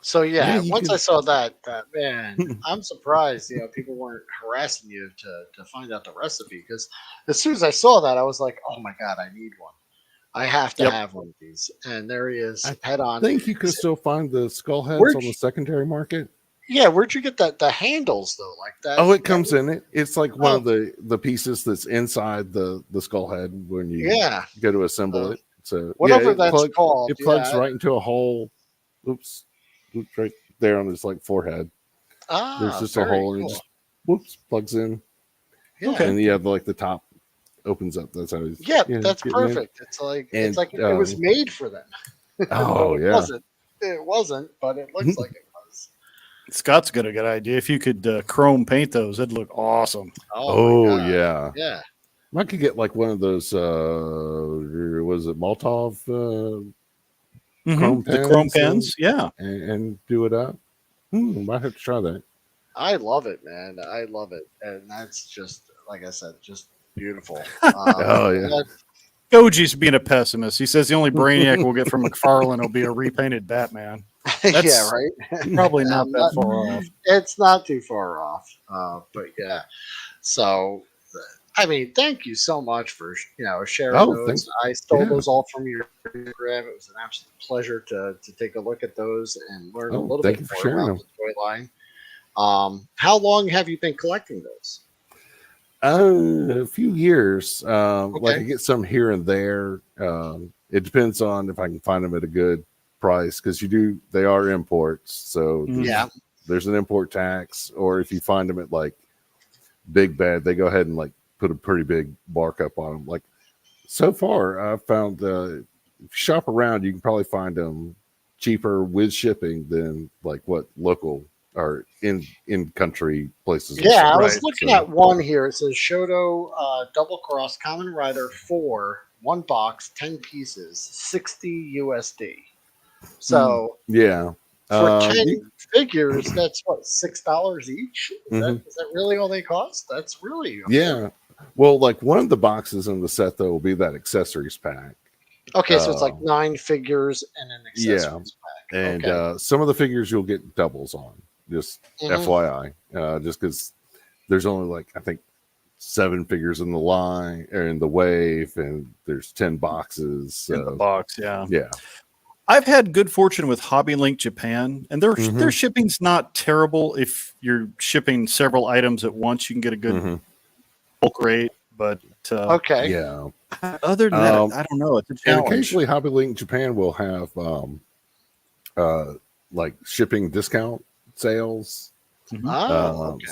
So once I saw that man, I'm surprised people weren't harassing you to find out the recipe, because as soon as I saw that, I was like, oh my god, I need one. I have to have one of these. And there he is, head on. I think you could still find the skull heads on the secondary market. Yeah, where'd you get the handles though, like that? Oh, it comes in it. It's like one of the pieces that's inside the skull head when you go to assemble it. So whatever that's called, it plugs right into a hole. Oops, right there on his like forehead. There's just a hole, and it just plugs in. Yeah, and you have like the top opens up. That's how. That's perfect. It's like it was made for them. Oh It wasn't, but it looks like it was. Scott's got a good idea. If you could chrome paint those, that'd look awesome. Oh yeah. I could get like one of those. Was it Molotov? Chrome pens, the chrome pens, and do it up. Might have to try that. I love it, man. I love it, and that's just like I said, just beautiful. Goji's being a pessimist. He says the only Brainiac we'll get from McFarlane will be a repainted Batman. Yeah, right. Probably not that far off. It's not too far off, but yeah. So, I mean, thank you so much for sharing those. I stole those all from your Instagram. It was an absolute pleasure to take a look at those and learn a little bit more about the toy line. How long have you been collecting those? A few years. Like I get some here and there. It depends on if I can find them at a good price, because they are imports. So there's an import tax, or if you find them at like Big Bad, they go ahead and like put a pretty big markup on them. Like so far, I've found if you shop around, you can probably find them cheaper with shipping than like what local or in country places. Yeah, I was looking at one here. It says Shoto Double Cross Common Rider 4, 1 box, 10 pieces, $60 USD. So For 10 figures, that's what, $6 each? Is that really all they cost? That's really Well, like one of the boxes in the set though will be that accessories pack. Okay, so it's like 9 figures and an accessories pack. And some of the figures you'll get doubles on. Just FYI, just because there's only like I think 7 figures in the line or in the wave, and there's 10 boxes. So, in the box, yeah. I've had good fortune with Hobby Link Japan, and their shipping's not terrible. If you're shipping several items at once, you can get a good bulk rate. But other than that, I don't know. It's a challenge. And occasionally, Hobby Link Japan will have like shipping discount sales.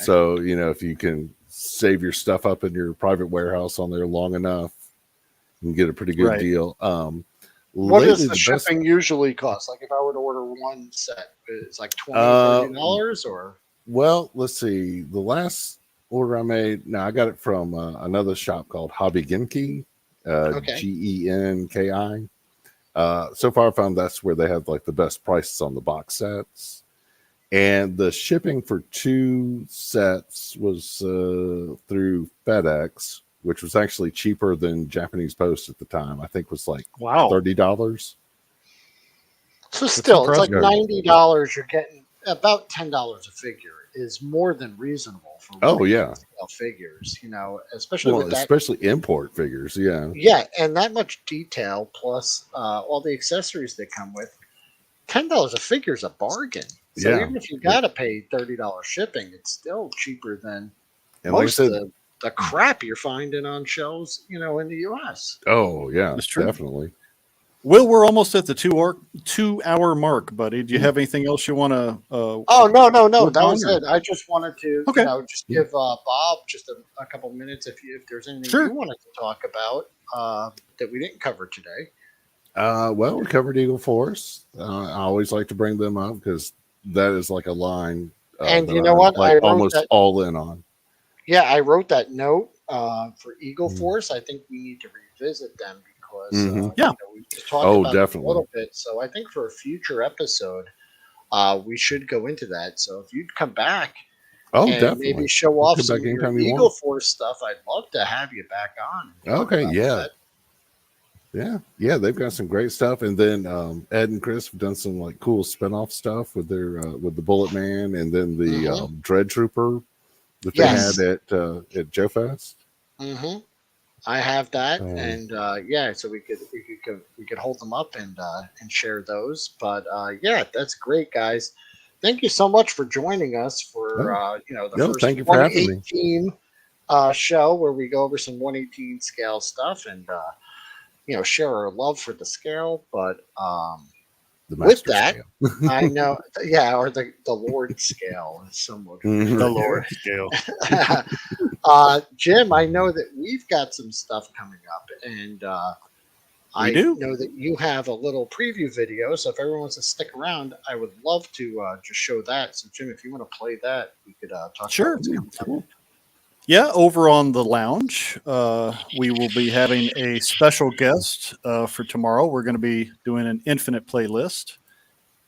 So if you can save your stuff up in your private warehouse on there long enough, you can get a pretty good deal. What does the shipping usually cost? Like if I were to order one set, it's like $20-$30 or? Well, let's see. The last order I made, I got it from another shop called Hobby Genki, Genki. So far I found that's where they have like the best prices on the box sets. And the shipping for 2 sets was through FedEx, which was actually cheaper than Japanese Post at the time. I think was like $30. So still, it's like $90. You're getting about $10 a figure is more than reasonable for figures. Especially with that, especially import figures. Yeah, and that much detail plus all the accessories that come with. $10 a figure is a bargain. So even if you got to pay $30 shipping, it's still cheaper than most of the crap you're finding on shelves, in the U.S. Oh, yeah, definitely. Will, we're almost at the 2-hour mark, buddy. Do you have anything else you want to? No. That was it. I just wanted to, just give Bob just a couple minutes if there's anything you wanted to talk about that we didn't cover today. Well, we covered Eagle Force. I always like to bring them up because that is like a line. And you know what? Like I almost all in on. Yeah, I wrote that note for Eagle Force. I think we need to revisit them because we just talked about it a little bit. So I think for a future episode, we should go into that. So if you'd come back and maybe show off some of your Eagle Force stuff, I'd love to have you back on. Okay, Yeah, they've got some great stuff, and then Ed and Chris have done some like cool spin-off stuff with their with the Bullet Man, and then the Dread Trooper that they had at Joe Fest. I have that, and so we could hold them up and share those. But that's great, guys. Thank you so much for joining us for the first 118 show where we go over some 118 scale stuff and. Share our love for the scale, but with that, I know, or the Lord scale is somewhat the Lord scale. Jim, I know that we've got some stuff coming up, and I know that you have a little preview video. So if everyone wants to stick around, I would love to just show that. So Jim, if you want to play that, we could talk. About what's coming up. Yeah, over on the lounge, we will be having a special guest for tomorrow. We're going to be doing an infinite playlist.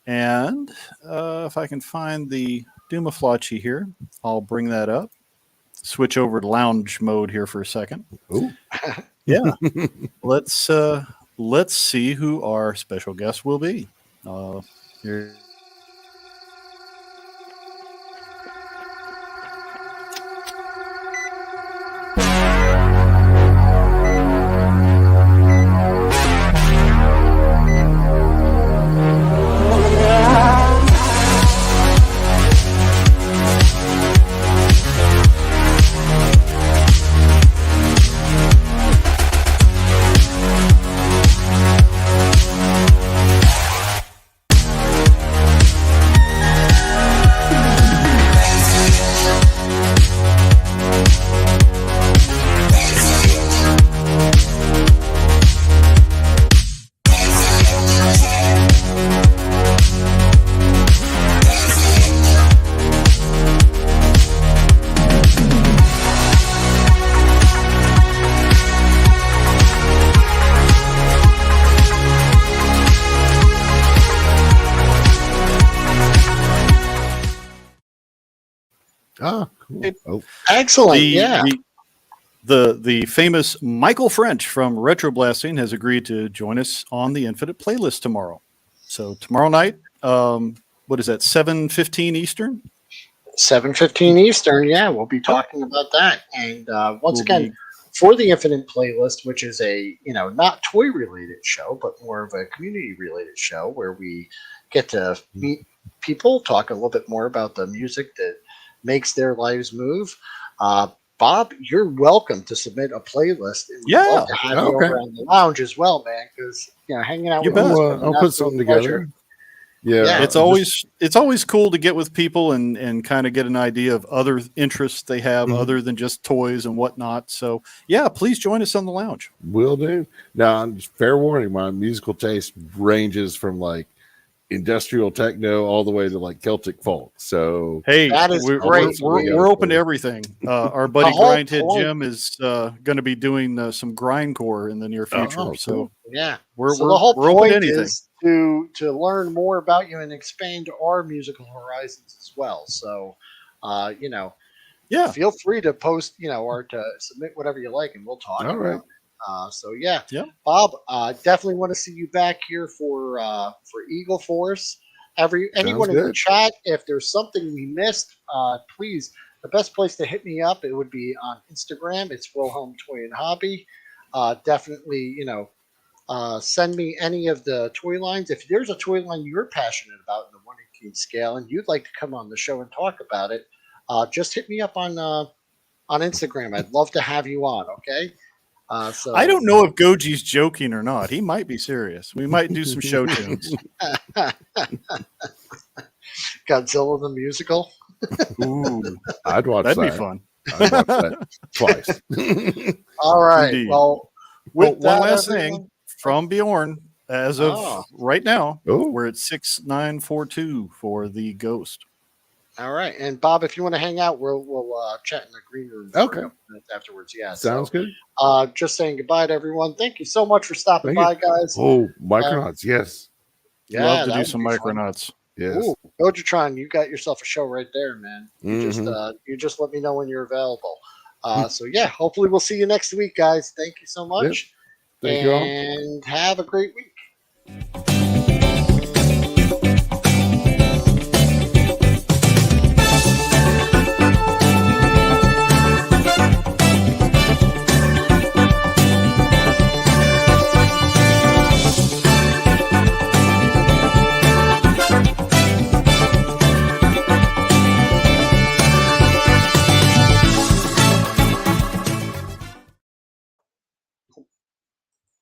And if I can find the Doomaflachi here, I'll bring that up. Switch over to lounge mode here for a second. Ooh. Yeah. Let's see who our special guest will be. Here. Ah, cool. Excellent. The famous Michael French from Retroblasting has agreed to join us on the Infinite playlist tomorrow. So tomorrow night, what is that, 7:15 Eastern? 7:15 Eastern. Yeah, we'll be talking about that. And once again, for the Infinite playlist, which is a not toy related show, but more of a community related show where we get to meet people, talk a little bit more about the music that makes their lives move. Bob, you're welcome to submit a playlist. And we'd love to have you over on the lounge as well, man, because hanging out with us. I'll put something together. Yeah, it's always cool to get with people and kind of get an idea of other interests they have other than just toys and whatnot. So yeah, please join us on the lounge. Will do. Now, fair warning, my musical taste ranges from like industrial techno all the way to like Celtic folk. So hey, that is great. We're open to everything. Our buddy Grindhead Jim is going to be doing some grindcore in the near future. Cool. So yeah, we're the whole point open to anything. Is to learn more about you and expand our musical horizons as well. So feel free to post or to submit whatever you like, and we'll talk about it. Bob, definitely want to see you back here for Eagle Force. Anyone in the chat, if there's something we missed, please, the best place to hit me up, it would be on Instagram. It's Wilhelm Toy and Hobby. Definitely, send me any of the toy lines. If there's a toy line you're passionate about in the 1/18 scale and you'd like to come on the show and talk about it, just hit me up on Instagram. I'd love to have you on. Okay. So I don't know if Goji's joking or not. He might be serious. We might do some show tunes. Godzilla the musical. Ooh, I'd watch that. That'd be fun. I'd watch that twice. All right. Indeed. Well, one last thing from Bjorn. As of right now, we're at 6942 for the Ghost. All right, and Bob, if you want to hang out, we'll chat in the green room. Afterwards. Yeah, sounds good. Just saying goodbye to everyone. Thank you so much for stopping by, guys. Oh, Micronauts, yes. Love to do some Micronauts. Yes. Ooh, Gojatron, you got yourself a show right there, man. You just let me know when you're available. So yeah, hopefully we'll see you next week, guys. Thank you so much. Thank you all. And have a great week.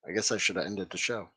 I guess I should have ended the show.